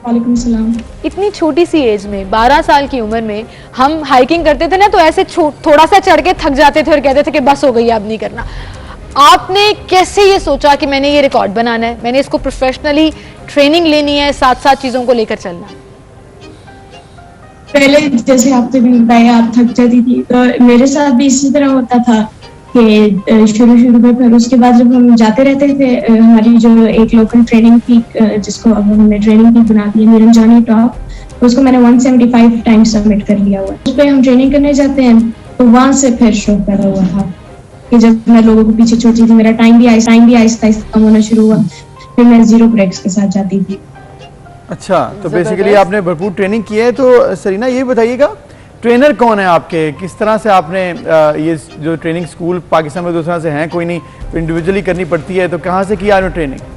वालेकुम सलाम। इतनी छोटी सी एज में 12 साल की उम्र में हम हाइकिंग करते थे ना, तो ऐसे थोड़ा सा चढ़ के थक जाते थे और कहते थे कि बस हो गई, अब नहीं करना। आपने कैसे ये सोचा कि मैंने ये रिकॉर्ड बनाना है, मैंने इसको प्रोफेशनली ट्रेनिंग लेनी है, साथ साथ चीजों को लेकर चलना है? पहले जैसे आपने भी बताया आप थक जाती थी, तो मेरे साथ भी इसी तरह होता था कि शुरू में, फिर उसके बाद जब हम जाते रहते थे, हमारी जो एक लोकल ट्रेनिंग पीक जिसको अब हमने ट्रेनिंग पीक बना दी है, निरंजनी टॉप, उसको मैंने 175 टाइम्स सबमिट कर लिया हुआ। उस पर हम ट्रेनिंग करने जाते हैं तो वहां से फिर शो करा हुआ था कि जब मैं लोगों को पीछे छोड़ती थी, मेरा टाइम भी आहिस्ता कम होना शुरू हुआ, फिर मैं 0 ब्रेक्स के साथ जाती थी। अच्छा, तो बेसिकली आपने भरपूर ट्रेनिंग की है। तो सलीना ये बताइएगा, ट्रेनर कौन है आपके, किस तरह से आपने ये जो ट्रेनिंग स्कूल पाकिस्तान में दूसरा से हैं कोई नहीं, इंडिविजुअली करनी पड़ती है, तो कहाँ से किया आपने ट्रेनिंग?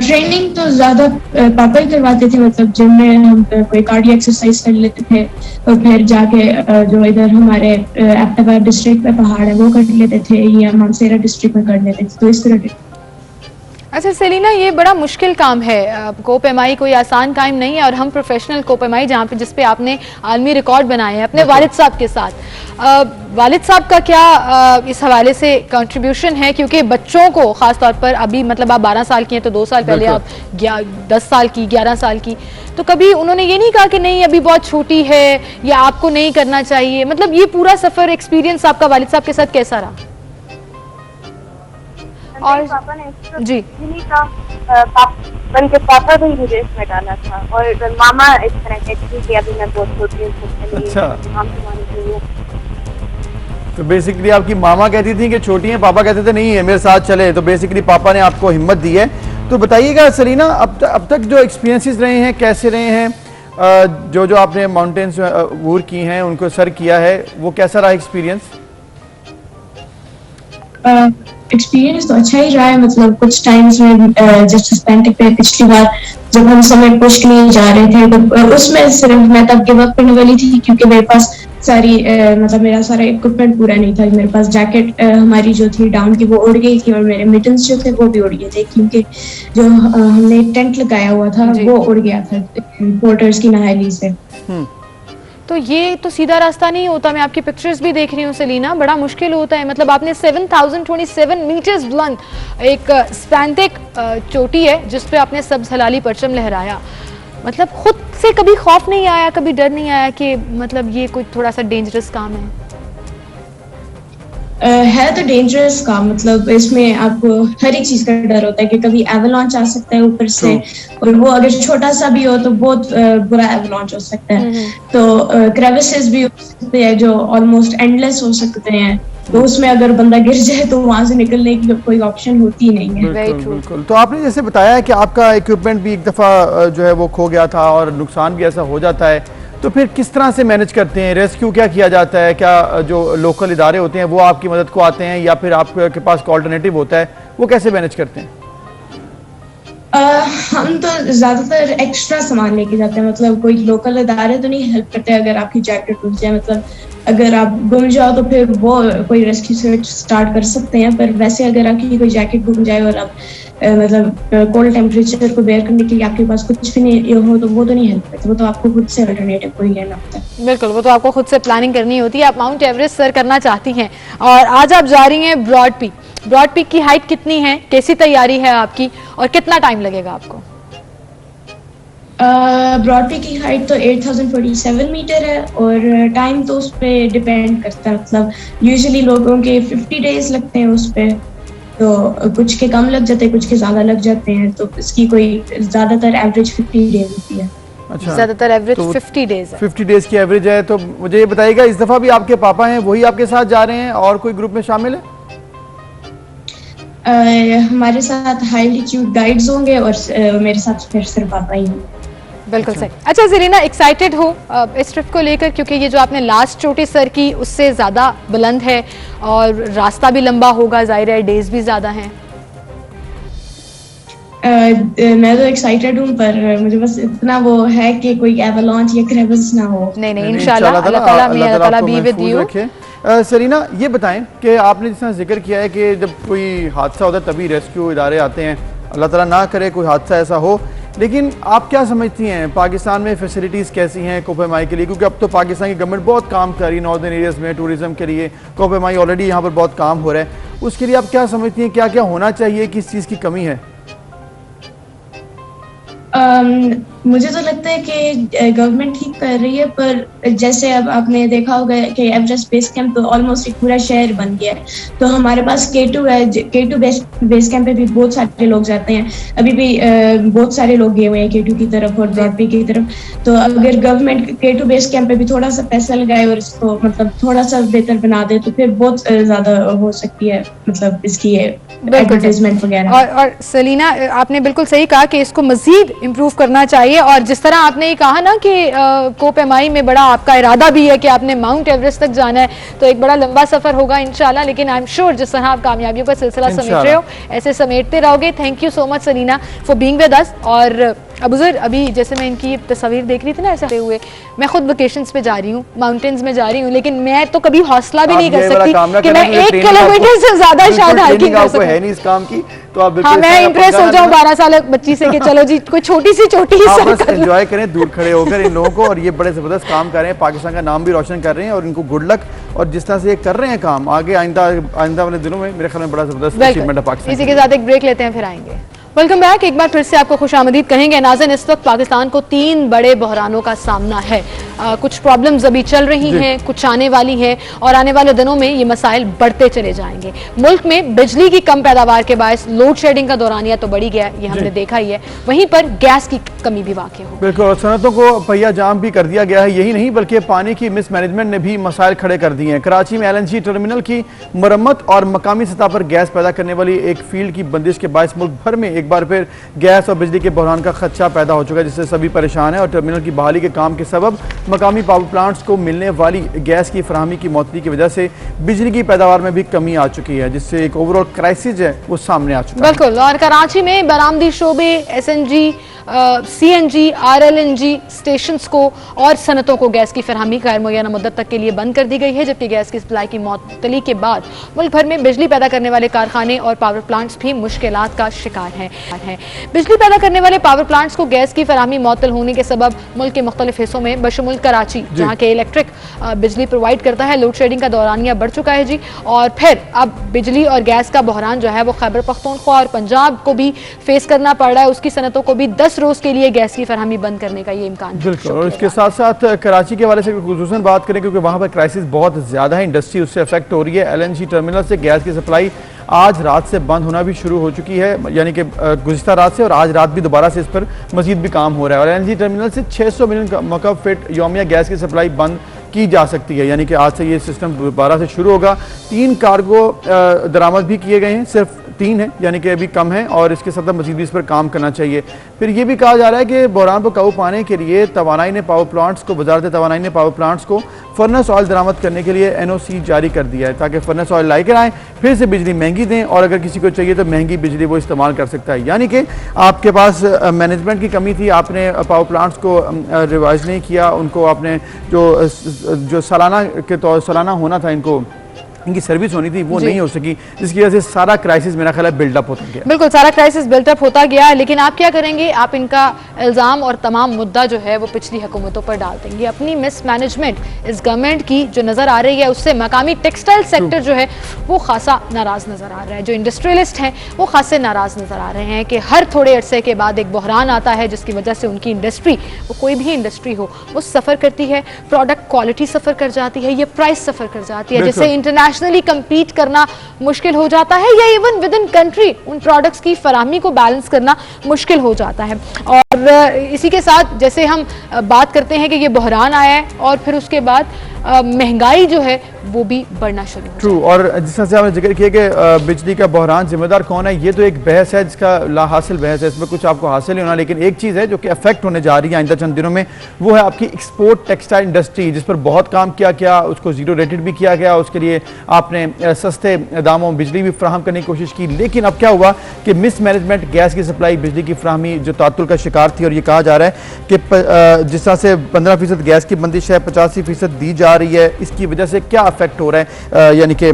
ट्रेनिंग तो ज्यादा पापा ही करवाते थे, मतलब जिम में हम कोई कार्डियो एक्सरसाइज कर लेते थे और फिर जाके जो इधर हमारे एबटाबाद डिस्ट्रिक्ट में पहाड़ है वो कर लेते थे, या मानसेरा डिस्ट्रिक्ट में कर लेते थे, तो इस तरह। अच्छा सलीना, ये बड़ा मुश्किल काम है, कोपेमाई कोई आसान काम नहीं है और हम प्रोफेशनल कोपेमाई जहाँ पे जिस पे आपने आलमी रिकॉर्ड बनाए हैं अपने वालिद साहब के साथ, वालिद साहब का क्या इस हवाले से कंट्रीब्यूशन है? क्योंकि बच्चों को खास तौर पर अभी, मतलब आप 12 साल की हैं तो 2 साल पहले आप 10 साल की, 11 साल की, तो कभी उन्होंने ये नहीं कहा कि नहीं अभी बहुत छोटी है या आपको नहीं करना चाहिए? मतलब ये पूरा सफर एक्सपीरियंस आपका वालिद साहब के साथ कैसा रहा? और पापा ने जी नहीं कहा, बल्कि पापा भी मुझे इसमें डाला था और मामा इस तरह कहती थी कि अभी मैं बहुत छोटी हूँ। अच्छा, तो बेसिकली आपकी मामा कहती थी कि छोटी हैं, पापा कहते थे नहीं है मेरे साथ चले, तो बेसिकली पापा ने आपको हिम्मत दी है। तो बताइएगा सलीना, अब तक जो एक्सपीरियंसेस रहे हैं कैसे रहे हैं, जो आपने माउंटेन्स वूर की हैं उनको सर किया है, वो कैसा रहा एक्सपीरियंस? एक्सपीरियंस तो अच्छा ही रहा है, मतलब कुछ टाइम्स में जैसे सस्पेंटिक पे पिछली बार जब हम समय पुश के लिए जा रहे थे तो उसमें सिर्फ मैं तब गिव अप करने वाली थी क्योंकि मेरे पास सारी मतलब मेरा सारा इक्विपमेंट पूरा नहीं था। मेरे पास जैकेट हमारी जो थी डाउन की वो उड़ गई थी और मेरे मिटन्स जो थे वो भी उड़ गए थे क्योंकि जो हमने टेंट लगाया हुआ था वो उड़ गया था पोर्टर्स की नाहली से। तो ये तो सीधा रास्ता नहीं होता, मैं आपकी पिक्चर्स भी देख रही हूँ सलीना, बड़ा मुश्किल होता है। मतलब आपने 7027 मीटर्स बुलंद एक स्पैंटिक चोटी है जिस पे आपने सब्ज हलाली परचम लहराया, मतलब खुद से कभी खौफ नहीं आया, कभी डर नहीं आया कि मतलब ये कोई थोड़ा सा डेंजरस काम है? है तो डेंजरस काम, मतलब इसमें आपको हर एक चीज का डर होता है कि कभी एवलांच आ सकता है ऊपर से और वो अगर छोटा सा भी हो तो बहुत बुरा एवलांच हो सकता है। तो क्रेविसेस भी हो सकते हैं जो ऑलमोस्ट एंडलेस हो सकते हैं, तो उसमें अगर बंदा गिर जाए तो वहां से निकलने की कोई ऑप्शन होती नहीं है। बिल्कुल। तो आपने जैसे बताया कि आपका इक्विपमेंट भी एक दफा जो है वो खो गया था और नुकसान भी ऐसा हो जाता है, तो फिर किस तरह से मैनेज करते हैं? रेस्क्यू क्या किया जाता है? क्या जो लोकल इदारे होते हैं वो आपकी मदद को आते हैं या फिर आपके पास कोई अल्टरनेटिव होता है, वो कैसे मैनेज करते हैं? हम तो ज्यादातर एक्स्ट्रा सामान लेके जाते हैं, मतलब कोई लोकल इदारे तो नहीं हेल्प करते अगर आपकी जैकेट टूट जाए, मतलब अगर आप गुम जाओ तो फिर वो कोई रेस्क्यू सर्च स्टार्ट कर सकते हैं, पर वैसे अगर आपकी कोई जैकेट गुम जाए और आप मतलब कोल्ड टेम्परेचर को बेयर करने के लिए आपके पास कुछ भी नहीं हो तो वो तो नहीं हेल्प करते, वो तो आपको खुद से अल्टरनेटिव कोई लेना होता है। बिल्कुल, वो तो आपको खुद से प्लानिंग करनी होती है। आप माउंट एवरेस्ट सर करना चाहती हैं और आज आप जा रही हैं ब्रॉड पीक। ब्रॉड पीक की हाइट कितनी है, कैसी तैयारी है आपकी और कितना टाइम लगेगा आपको? ब्रॉड पीक की हाइट तो 8047 मीटर है और टाइम तो उस पर डिपेंड करता है, मतलब यूजुअली लोगों के 50 डेज लगते हैं उस पर, तो कुछ के कम लग जाते हैं, कुछ के ज्यादा लग जाते हैं, तो इसकी कोई ज्यादातर एवरेज 50 डेज होती है। अच्छा, ज्यादातर एवरेज 50 डेज है। 50 डेज की एवरेज है। तो मुझे ये बताइएगा, इस दफा भी आपके पापा हैं वही आपके साथ जा रहे हैं और कोई ग्रुप में शामिल है? हमारे साथ हाई एल्टीट्यूड गाइड्स होंगे और मेरे साथ फिर सिर्फ पापा ही होंगे। बिल्कुल सही। अच्छा ज़रीना, एक्साइटेड हो इस ट्रिप को लेकर, क्योंकि ये जो आपने लास्ट चोटी सर की उससे ज़्यादा बुलंद है और रास्ता भी लंबा होगा, जाहिर है डेज भी ज़्यादा हैं। मैं तो एक्साइटेड हूँ, पर मुझे बस इतना वो है कि कोई एवलांच या क्रेविस ना हो। नहीं इंशाल्लाह अल्लाह ताला बी विद यू। सरीना, ये बताएं कि आपने जिस तरह जिक्र किया है कि जब कोई हादसा होता है तभी रेस्क्यू इदारे आते हैं, अल्लाह ताला ना करे कोई हादसा ऐसा हो, लेकिन आप क्या समझती हैं पाकिस्तान में फैसिलिटीज़ कैसी हैं कोपेमाई के लिए? क्योंकि अब तो पाकिस्तान की गवर्नमेंट बहुत काम कर रही है नॉर्दर्न एरियाज़ में टूरिज़्म के लिए, कोपेमाई ऑलरेडी यहाँ पर बहुत काम हो रहा है, उसके लिए आप क्या समझती हैं, क्या क्या होना चाहिए, किस चीज़ की कमी है? मुझे तो लगता है कि गवर्नमेंट ठीक कर रही है, पर जैसे अब आपने देखा होगा कि एवरेस्ट बेस कैंप तो ऑलमोस्ट एक पूरा शहर बन गया है, तो हमारे पास K2 है, K2 बेस कैंप पे भी बहुत सारे लोग जाते हैं, अभी भी बहुत सारे लोग गए हुए हैं K2 की तरफ और ब्रॉडबे की तरफ। तो अगर गवर्नमेंट K2 बेस कैंप पे भी थोड़ा सा पैसा लगाए और इसको मतलब थोड़ा सा बेहतर बना दे तो फिर बहुत ज्यादा हो सकती है, मतलब इसकी एडवर्टाइजमेंट वगैरह। और सलीना, आपने बिल्कुल सही कहा कि इसको मजीद इम्प्रूव करना चाहिए, और जिस तरह आपने ये कहा ना कि कोपेमाई में बड़ा आपका इरादा भी है कि आपने माउंट एवरेस्ट तक जाना है, तो एक बड़ा लंबा सफर होगा इंशाल्लाह, लेकिन आई एम श्योर जिस तरह आप कामयाबियों का सिलसिला समेट रहे हो ऐसे समेटते रहोगे। Thank you so much Salina for being with us. और अबूजर, अभी जैसे मैं इनकी तस्वीर देख रही थी ना ऐसे हुए, मैं खुद वेकेशंस पे जा रही हूँ, माउंटेन्स में जा रही हूँ, लेकिन मैं तो कभी हौसला भी नहीं कर सकती कि मैं 1 किलोमीटर से ज्यादा शायद हाइकिंग कर सकूं। है नहीं इस काम की, तो आप हाँ, मैं इंप्रेस हो जाऊँ 12 साल बच्ची से कि चलो जी कोई छोटी सी चोटी एंजॉय करें दूर खड़े होकर इन लोगों को, और ये बड़े जबरदस्त काम कर रहे हैं, पाकिस्तान का नाम भी रोशन कर रहे हैं, और इनको गुड लक। और जिस तरह से ये कर रहे हैं काम, आगे आइंदा वाले दिनों में मेरे ख्याल में बड़ा जबरदस्त अचीवमेंट है पाकिस्तान। इसी के साथ एक ब्रेक लेते हैं, फिर आएंगे। Welcome back. एक बार फिर से आपको खुशामदीद कहेंगे। नाज़रीन, इस वक्त पाकिस्तान को 3 बड़े बहरानों का सामना है। कुछ प्रॉब्लम्स अभी चल रही हैं, कुछ आने वाली हैं, और आने वाले दिनों में ये मसाइल बढ़ते चले जाएंगे। मुल्क में बिजली की कम पैदावार के बायस लोड शेडिंग का दौरानिया तो बढ़ी गया, ये हमने देखा ही है, वहीं पर गैस की कमी भी वाक़ई हो। बिल्कुल, सनतों को पहिया जाम भी कर दिया गया है। यही नहीं बल्कि पानी की मिसमैनेजमेंट ने भी मसाइल खड़े कर दिए हैं। कराची में LNG टर्मिनल की मरम्मत और मकामी सतह पर गैस पैदा करने वाली एक फील्ड की बंदिश के बायस मुल्क भर में एक बार फिर गैस और बिजली के बहरान का खदशा पैदा हो चुका है, जिससे सभी परेशान है। और टर्मिनल की बहाली के काम के सबब मकामी पावर प्लांट्स को मिलने वाली गैस की फराहमी की मौतरी की वजह से बिजली की पैदावार में भी कमी आ चुकी है, जिससे एक ओवरऑल क्राइसिस है वो सामने आ चुका है। बिल्कुल। और कराची में बरामदी शोबे, SNG, CNG, RLNG स्टेशंस को और सनतों को गैस की फरहमी गैर मुय्यना मुद्दत तक के लिए बंद कर दी गई है, जबकि गैस की सप्लाई की मअतली के बाद मुल्क भर में बिजली पैदा करने वाले कारखाने और पावर प्लांट्स भी मुश्किलात का शिकार हैं। बिजली पैदा करने वाले पावर प्लांट्स को गैस की फरहमी मअतल होने के सबब मुल्क के मुख्तलिफ हिस्सों में बशमुल कराची, जहाँ के इलेक्ट्रिक बिजली प्रोवाइड करता है, लोड शेडिंग का दौरानिया बढ़ चुका है जी। और फिर अब बिजली और गैस का बहरान जो है वो खैबर पख्तूनख्वा और पंजाब को भी फेस करना पड़ रहा है। उसकी सनतों को भी 10 रोज के लिए गैस की फरहमी बंद करने का ये इम्कान। बिल्कुल। और इसके साथ साथ कराची के हवाले से खुसूसन बात करें, क्योंकि वहाँ पर क्राइसिस बहुत ज़्यादा है, इंडस्ट्री उससे अफेक्ट हो रही है। LNG टर्मिनल से गैस की सप्लाई आज रात से बंद होना भी शुरू हो चुकी है, यानी कि गुज़िश्ता रात से, और आज रात भी दोबारा से इस पर मजीद भी काम हो रहा है। और LNG टर्मिनल से 600 मिलियन मकब फिट योमिया गैस की सप्लाई बंद की जा सकती है, यानी कि आज से ये सिस्टम दोबारा से शुरू होगा। 3 कार्गो दरामद भी किए गए हैं, सिर्फ 3 है, यानी कि अभी कम है, और इसके साथ मजीद भी इस पर काम करना चाहिए। फिर ये भी कहा जा रहा है कि बहरान पर काबू पाने के लिए तवानाई ने पावर प्लांट्स को वजारत तवानाई ने पावर प्लांट्स को फर्नेस ऑयल दरामद करने के लिए NOC जारी कर दिया है, ताकि फर्नेस ऑयल लाकर आएँ, फिर से बिजली महंगी दें, और अगर किसी को चाहिए तो महंगी बिजली वो इस्तेमाल कर सकता है। यानी कि आपके पास मैनेजमेंट की कमी थी, आपने पावर प्लांट्स को रिवाइज नहीं किया, उनको आपने जो सालाना होना था, इनकी सर्विस होनी थी, वो नहीं हो सकी, जिसकी वजह से सारा क्राइसिस मेरा ख्याल है बिल्डअप होता गया। बिल्कुल, सारा क्राइसिस बिल्डअप होता गया, लेकिन आप क्या करेंगे? आप इनका इल्ज़ाम और तमाम मुद्दा जो है वो पिछली हुकूमतों पर डाल देंगे। अपनी मिसमैनेजमेंट इस गवर्नमेंट की जो नज़र आ रही है, उससे मकामी टेक्सटाइल सेक्टर जो है वो खासा नाराज़ नज़र आ रहा है। जो इंडस्ट्रियलिस्ट हैं वो खासे नाराज़ नज़र आ रहे हैं कि हर थोड़े अरसे के बाद एक बहरान आता है, जिसकी वजह से उनकी इंडस्ट्री, वो कोई भी इंडस्ट्री हो, वो सफ़र करती है, प्रोडक्ट क्वालिटी सफ़र कर जाती है, ये प्राइस सफ़र कर जाती है, जिससे इंटरनेशनली कम्पीट करना मुश्किल हो जाता है, या इवन विद इन कंट्री उन प्रोडक्ट्स की फराहमी को बैलेंस करना मुश्किल हो जाता है। और इसी के साथ जैसे हम बात करते हैं कि ये बहरान आया है और फिर उसके बाद महंगाई जो है वो भी बढ़ना शुरू हो ट्रू। और जिस तरह से आपने जिक्र किया कि बिजली का बहरान जिम्मेदार कौन है, ये तो एक बहस है जिसका ला हासिल बहस है, इसमें कुछ आपको हासिल नहीं होना। लेकिन एक चीज़ है जो कि अफेक्ट होने जा रही है आइंदा चंद दिनों में, वो है आपकी एक्सपोर्ट टेक्सटाइल इंडस्ट्री, जिस पर बहुत काम किया गया, उसको जीरो रेटेड भी किया गया, उसके लिए आपने सस्ते दामों में बिजली भी फ्राहम करने की कोशिश की। लेकिन अब क्या हुआ कि मिसमैनेजमेंट, गैस की सप्लाई, बिजली की फ्राहमी जो तातुल का शिकार थी, और ये कहा जा रहा है कि जिस तरह से 15% गैस की बंदिश है, 85% दी जा रही है, इसकी वजह से क्या अफेक्ट हो रहा है, यानी कि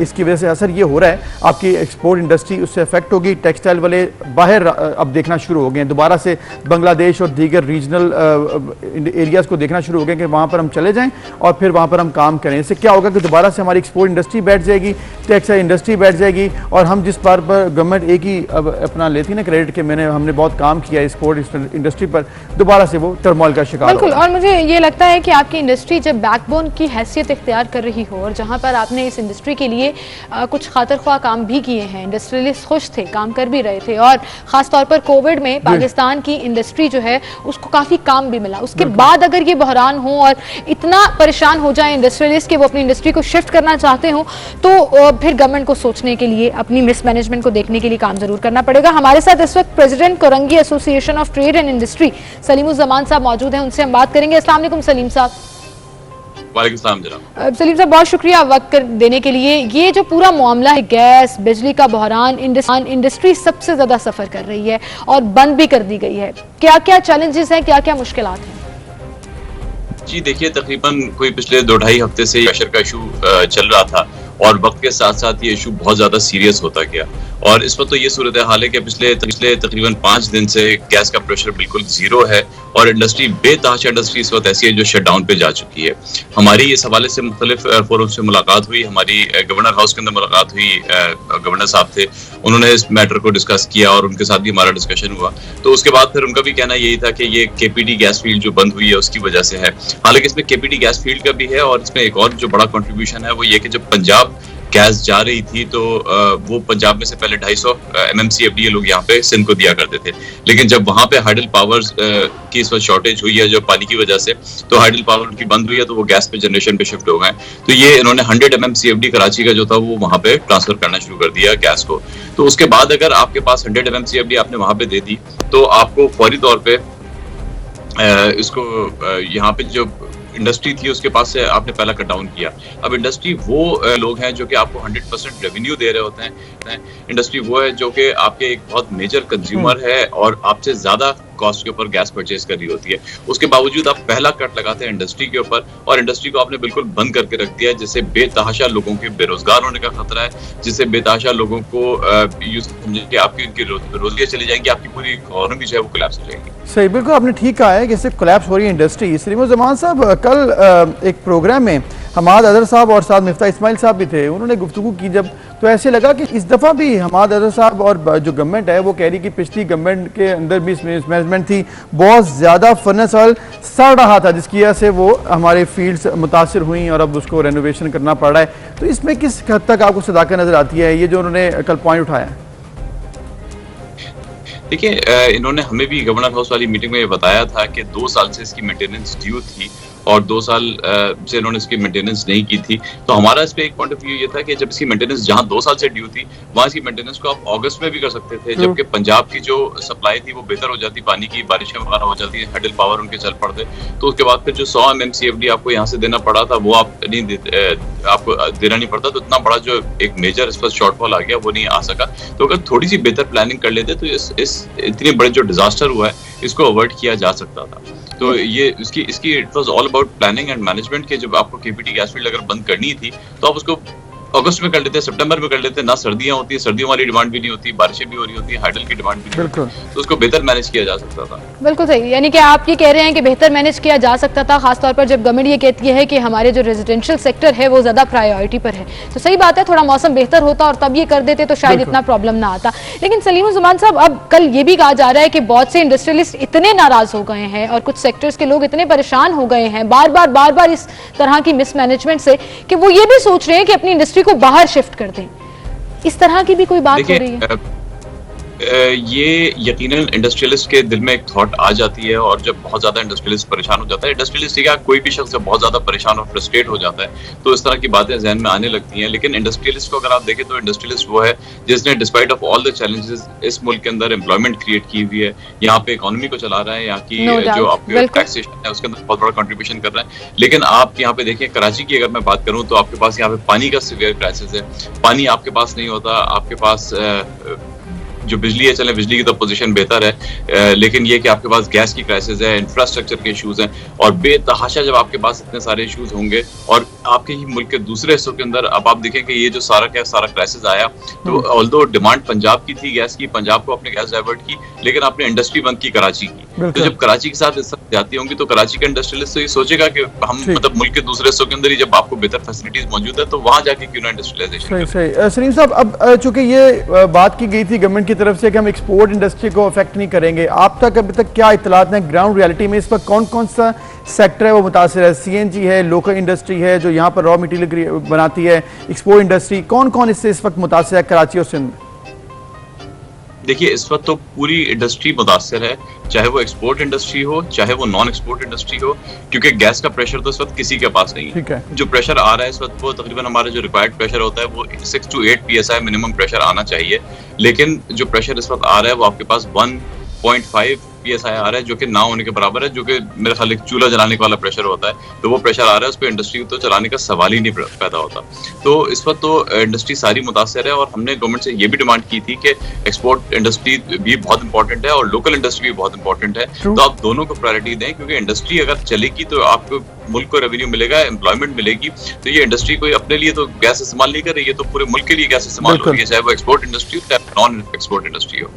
इसकी वजह से असर ये हो रहा है आपकी एक्सपोर्ट इंडस्ट्री उससे अफेक्ट होगी। टेक्सटाइल वाले बाहर अब देखना शुरू हो गए हैं, दोबारा से बांग्लादेश और दीगर रीजनल एरियाज़ को देखना शुरू हो गए कि वहाँ पर हम चले जाएं और फिर वहाँ पर हम काम करें। इससे क्या होगा कि दोबारा से हमारी एक्सपोर्ट इंडस्ट्री बैठ जाएगी, टेक्सटाइल इंडस्ट्री बैठ जाएगी, और हम जिस बार पर गवर्नमेंट एक ही अब अपना लेती ना क्रेडिट के हमने बहुत काम किया एक्सपोर्ट इंडस्ट्री पर, दोबारा से वो टर्मोइल का शिकार बिल्कुल। और मुझे ये लगता है कि आपकी इंडस्ट्री जब बैकबोन की हैसियत इख्तियार कर रही हो, और जहाँ पर आपने इस इंडस्ट्री के लिए कुछ खातिर ख्वाह काम भी किए हैं, इंडस्ट्रियलिस्ट खुश थे, काम कर भी रहे थे, और ख़ास तौर पर कोविड में पाकिस्तान की इंडस्ट्री जो है उसको काफ़ी काम भी मिला। उसके बाद अगर ये बहरान हो और इतना परेशान हो जाए इंडस्ट्रियलिस्ट कि वो अपनी इंडस्ट्री को शिफ्ट करना चाहते हो, तो फिर गवर्नमेंट को सोचने के लिए, अपनी मिसमैनेजमेंट को देखने के लिए काम जरूर करना पड़ेगा। हमारे साथ इस वक्त president Korangi association of trade and industry Salimuzzaman साहब मौजूद हैं, उनसे हम बात करेंगे। अस्सलाम वालेकुम सलीम साहब। वालेकुम जनाब। सलीम साहब बहुत शुक्रिया वक्त देने के लिए। ये जो पूरा मामला है, गैस, बिजली का बहरान, इंडस्ट्री सबसे ज्यादा सफर कर रही है और बंद भी कर दी गई है। क्या क्या चैलेंजेस हैं, क्या क्या मुश्किलात हैं? जी देखिए, तकरीबन कोई पिछले 2-2.5 हफ्ते से प्रेशर का इशू चल रहा था, और वक्त के साथ साथ ये इशू बहुत ज्यादा सीरियस होता गया, और इस वक्त तो ये सूरत हाल है कि पिछले तकरीबन 5 दिन से गैस का प्रेशर बिल्कुल जीरो है, और इंडस्ट्री बेतहाशा इंडस्ट्री इस वक्त ऐसी है जो शटडाउन पे जा चुकी है। हमारी इस हवाले से मुख्तलिफ फोरम से मुलाकात हुई, हमारी गवर्नर हाउस के अंदर मुलाकात हुई, गवर्नर साहब थे, उन्होंने इस मैटर को डिस्कस किया और उनके साथ भी हमारा डिस्कशन हुआ। तो उसके बाद फिर उनका भी कहना यही था कि ये केपीडी गैस फील्ड जो बंद हुई है उसकी वजह से है। हालांकि इसमें केपीडी गैस फील्ड का भी है, और इसमें एक और जो बड़ा कंट्रीब्यूशन है वो ये कि जब पंजाब गैस जा रही थी तो वो पंजाब में से पहले 250 MMCFD ये लोग यहाँ पे सिंध को दिया करते थे, लेकिन जब वहाँ पे हाइडल पावर्स की इस वक्त शॉर्टेज हुई है जो पानी की वजह से, तो हाइडल पावर उनकी बंद हुई है, तो वो गैस पे जनरेशन पे शिफ्ट हो गए। तो ये इन्होंने 100 MMCFD कराची का जो था वो वहाँ पे ट्रांसफर करना शुरू कर दिया गैस को। तो उसके बाद अगर आपके पास 100 MMCFD आपने वहाँ पे दे दी, तो आपको फौरी तौर पे इसको यहाँ पे जो इंडस्ट्री थी उसके पास से आपने पहला कट डाउन किया। अब इंडस्ट्री वो लोग हैं जो कि आपको 100% रेवेन्यू दे रहे होते हैं, इंडस्ट्री वो है जो कि आपके एक बहुत मेजर कंज्यूमर है और आपसे ज्यादा कॉस्ट के ऊपर गैस परचेज कर रही होती है। उसके बावजूद आप पहला कट लगाते हैं इंडस्ट्री के ऊपर, और इंडस्ट्री को आपने बिल्कुल बंद करके रख दिया है, जिससे बेतहाशा लोगों के बेरोजगार होने का खतरा है, जिससे बेतहाशा लोगों को कि आपकी उनकी रोजियां चली जाएंगी, आपकी पूरी इकोनॉमी जो है वो कोलैप्स हो जाएगी। सही, बिल्कुल आपने ठीक कहा है कि इससे कोलैप्स हो रही है इंडस्ट्री। सलीमुज़्ज़मान साहब, कल एक प्रोग्राम में हमाद अदर साहब और साथ मिफ्ता इस्माइल साहब भी थे, उन्होंने गुफ्तगू की जब, तो ऐसे लगा कि इस दफ़ा भी हमाद अदर साहब और जो गवर्नमेंट है वो कह रही कि पिछली गवर्नमेंट के अंदर भी मिसमैनेजमेंट थी, बहुत ज़्यादा फर्नेस ऑयल सड़ रहा था, जिसकी वजह से वो हमारे फील्ड्स मुतासर हुई और अब उसको रेनोवेशन करना पड़ रहा है। तो इसमें किस हद तक आपको सदाकत नज़र आती है, ये जो उन्होंने कल पॉइंट उठाया? देखिए, इन्होंने हमें भी गवर्नर हाउस वाली मीटिंग में ये बताया था कि 2 साल से इसकी मेंटेनेंस ड्यू थी, और 2 साल से इन्होंने इसकी मेंटेनेंस नहीं की थी। तो हमारा इस पे एक पॉइंट ऑफ व्यू ये था कि जब इसकी मेंटेनेंस जहां 2 साल से ड्यू थी, वहां इसकी मेंटेनेंस को आप अगस्त में भी कर सकते थे, जबकि पंजाब की जो सप्लाई थी वो बेहतर हो जाती, पानी की बारिशें वगैरह हो जाती, हाइडल पावर उनके चल पड़ते। तो उसके बाद फिर जो 100 MMCFD आपको यहाँ से देना पड़ा था वो आप नहीं देते, आपको देना नहीं पड़ता, तो इतना बड़ा जो एक मेजर इस पर शॉर्टफॉल आ गया वो नहीं आ सका। तो अगर थोड़ी सी बेहतर प्लानिंग कर लेते तो इस इतने बड़े जो डिजास्टर हुआ है इसको अवॉइड किया जा सकता था। तो ये इसकी it was all about planning and management के। जब आपको केपीटी गैस फील्ड अगर बंद करनी थी तो आप उसको अगस्त में कर लेते, सितंबर में कर लेते, ना सर्दियां होती है, सर्दियों वाली डिमांड भी नहीं होती, बारिशें भी हो रही होती है, हाइडल की डिमांड भी नहीं होती, तो उसको बेहतर मैनेज किया जा सकता था। बिल्कुल सही, यानी कि आप ये कह रहे हैं कि बेहतर मैनेज किया जा सकता था, खासतौर पर जब गवर्नमेंट ये कहती है कि हमारे जो रेजिडेंशियल सेक्टर है वो ज्यादा प्रायोरिटी पर है। तो सही बात है, थोड़ा मौसम बेहतर होता और तब ये कर देते तो शायद इतना प्रॉब्लम ना आता। लेकिन सलीमुज़्ज़मान साहब, अब कल ये भी कहा जा रहा है कि बहुत से इंडस्ट्रियलिस्ट इतने नाराज हो गए हैं और कुछ सेक्टर्स के लोग इतने परेशान हो गए हैं बार बार इस तरह की मिसमैनेजमेंट से कि वो ये भी सोच रहे हैं कि अपनी इंडस्ट्री को बाहर शिफ्ट कर दें। इस तरह की भी कोई बात हो रही है? ये यकीनन इंडस्ट्रियलिस्ट के दिल में एक थॉट आ जाती है, और जब बहुत ज्यादा इंडस्ट्रियलिस्ट परेशान हो जाता है, इंडस्ट्रियलिस्ट क्या कोई भी शख्स जब बहुत ज्यादा परेशान और फ्रस्ट्रेट हो जाता है तो इस तरह की बातें जहन में आने लगती हैं। लेकिन इंडस्ट्रियलिस्ट को अगर आप देखें तो इंडस्ट्रियलिस्ट वो है जिसने despite of all the challenges इस मुल्क के अंदर एम्प्लॉयमेंट क्रिएट की हुई है, यहाँ पे इकोनॉमी को चला रहा है, यहाँ की जो आपके टैक्सेशन है उसके अंदर बहुत बड़ा कंट्रीब्यूशन कर रहा है। लेकिन आप यहाँ पे देखें कराची की अगर मैं बात करूँ तो आपके पास यहाँ पे पानी का सीवियर क्राइसिस है, पानी आपके पास नहीं होता, आपके पास जो बिजली है, चले बिजली की तो पोजीशन बेहतर है, लेकिन ये कि आपके पास गैस की क्राइसिस है, इंफ्रास्ट्रक्चर के इश्यूज हैं, और बेतहाशा जब आपके पास इतने सारे इश्यूज होंगे और आपके ही मुल्क के दूसरे हिस्सों के अंदर अब आप देखें कि ये जो सारा क्राइसिस आया, तो ऑल्दो डिमांड पंजाब की थी गैस की, पंजाब को आपने गैस डाइवर्ट की, लेकिन आपने इंडस्ट्री बंद की कराची की। तो जब कराची के साथ इस तरह जाती होंगी तो कराची का इंडस्ट्रियलिस्ट तो ये सोचेगा कि हम मतलब मुल्क के दूसरे हिस्सों के अंदर ही जब आपको बेहतर फैसिलिटीज मौजूद है तो वहां जाके क्यों ना इंडस्ट्रियलाइजेशन। सही सलीम साहब, अब चूंकि ये बात की गई थी गवर्नमेंट की तरफ से कि हम एक्सपोर्ट इंडस्ट्री को अफेक्ट नहीं करेंगे, आप तक अभी तक क्या इत्तलात हैं ग्राउंड रियलिटी में? इस पर कौन कौन सा सेक्टर है वो मुतासर है? सीएनजी है, लोकल इंडस्ट्री है जो यहाँ पर रॉ मटेरियल बनाती है, एक्सपोर्ट इंडस्ट्री, कौन कौन इससे इस वक्त मुतासर है कराची और सिंध? देखिए इस वक्त तो पूरी इंडस्ट्री मुतासर है, चाहे वो एक्सपोर्ट इंडस्ट्री हो चाहे वो नॉन एक्सपोर्ट इंडस्ट्री हो, क्योंकि गैस का प्रेशर तो इस वक्त किसी के पास नहीं है। जो प्रेशर आ रहा है इस वक्त वो तकरीबन हमारा जो रिक्वायर्ड प्रेशर होता है वो 6 to 8 PSI मिनिमम प्रेशर आना चाहिए, लेकिन जो प्रेशर इस वक्त आ रहा है वो आपके पास 1.5 PSI आ रहा है, जो कि ना होने के बराबर है, जो कि मेरे ख्याल एक चूल्हा जलाने का वाला प्रेशर होता है, तो वो प्रेशर आ रहा है, उस पर इंडस्ट्री तो चलाने का सवाल ही नहीं पैदा होता। तो इस वक्त तो इंडस्ट्री सारी मुतासर है, और हमने गवर्नमेंट से ये भी डिमांड की थी कि एक्सपोर्ट इंडस्ट्री भी बहुत इंपॉर्टेंट है और लोकल इंडस्ट्री भी बहुत इंपॉर्टेंट है, तो आप दोनों को प्रायोरिटी दें, क्योंकि इंडस्ट्री अगर चलेगी तो आपको मुल्क को रेवेन्यू मिलेगा, एम्प्लॉयमेंट मिलेगी। तो ये इंडस्ट्री कोई अपने लिए तो गैस इस्तेमाल नहीं कर रही है, तो पूरे मुल्क के लिए गैस इस्तेमाल हो रही है, चाहे वो एक्सपोर्ट इंडस्ट्री हो चाहे नॉन एक्सपोर्ट इंडस्ट्री हो।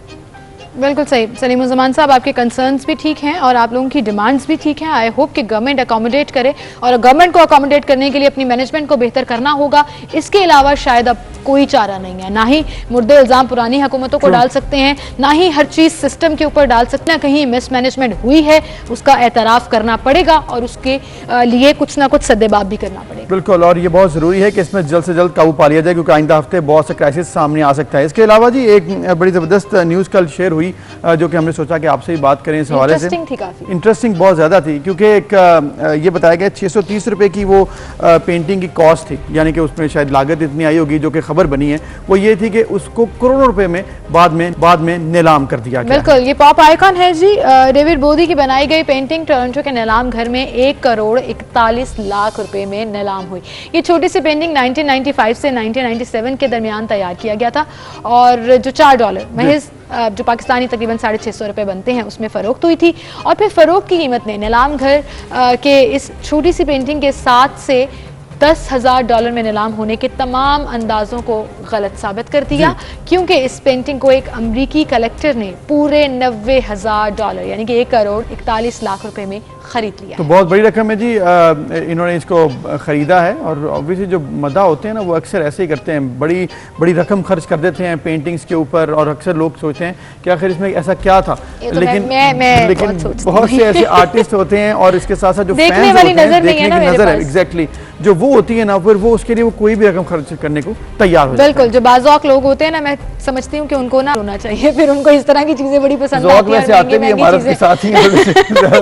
बिल्कुल सही सलीमुज़्ज़मान साहब, आपके कंसर्न्स भी ठीक हैं और आप लोगों की डिमांड्स भी ठीक हैं। आई होप कि गवर्नमेंट अकोमोडेट करे, और गवर्नमेंट को अकोमोडेट करने के लिए अपनी मैनेजमेंट को बेहतर करना होगा। इसके अलावा शायद अब कोई चारा नहीं है, ना ही मुर्दे इल्ज़ाम पुरानी हुकूमतों को डाल सकते हैं, ना ही हर चीज़ सिस्टम के ऊपर डाल सकते हैं। कहीं मिसमैनेजमेंट हुई है उसका एतराफ़ करना पड़ेगा और उसके लिए कुछ ना कुछ सद्देबाब भी करना पड़ेगा। बिल्कुल, और ये बहुत ज़रूरी है कि इसमें जल्द से जल्द काबू पा लिया जाए, क्योंकि आइंदा हफ्ते बहुत से क्राइसिस सामने आ सकता है। इसके अलावा जी एक बड़ी ज़बरदस्त न्यूज़ कल शेयर हुई जो कि हमने सोचा कि आपसे ही बात करें इस हवाले से। इंटरेस्टिंग बहुत ज़्यादा थी, क्योंकि एक ये बताया गया 630 रुपये की वो पेंटिंग की कॉस्ट थी, यानी कि उसमें शायद लागत इतनी आई होगी, जो कि खबर बनी है वो ये थी कि उसको करोड़ों रुपए में बाद में नीलाम कर दिया गया। बिल्कुल, ये पॉप आइकॉन है जी, डेविड बोदी की बनाई गई पेंटिंग टोरंटो के नीलाम घर में 1 करोड़ 41 लाख रुपए में नीलाम हुई। ये छोटी सी पेंटिंग 1995 से 1997 के दरमियान तैयार किया गया था, और जो $4 महज जो पाकिस्तानी तकरीबन 650 रुपये बनते हैं उसमें फ़रोख्त हुई थी। और फिर फ़रोख्त की कीमत ने नीलाम घर के इस छोटी सी पेंटिंग के 7 से $10,000 में नीलाम होने के तमाम अंदाज़ों को गलत साबित कर दिया, क्योंकि इस पेंटिंग को एक अमरीकी कलेक्टर ने पूरे $90,000 यानी कि 1 करोड़ 41 लाख रुपए में खरीद लिया। तो बहुत बड़ी रकम है जी, इन्होंने इसको खरीदा है, और ऑब्वियसली जो मदा होते हैं ना वो अक्सर ऐसे ही करते हैं, बड़ी बड़ी रकम खर्च कर देते हैं पेंटिंग्स के ऊपर, और अक्सर लोग सोचते हैं कि आखिर इसमें ऐसा क्या था। तो लेकिन बहुत से ऐसे आर्टिस्ट होते हैं, और इसके साथ साथ जो देखने वाली नजर नहीं है ना मेरे पास, एग्जैक्टली जो वो होती है ना, फिर वो उसके लिए वो कोई भी रकम खर्च करने को तैयार हो जाता है। बिल्कुल, जो बाज़ौक़ लोग होते हैं ना, मैं समझती हूँ कि उनको ना होना चाहिए, फिर उनको इस तरह की चीजें बड़ी पसंद आती हैं,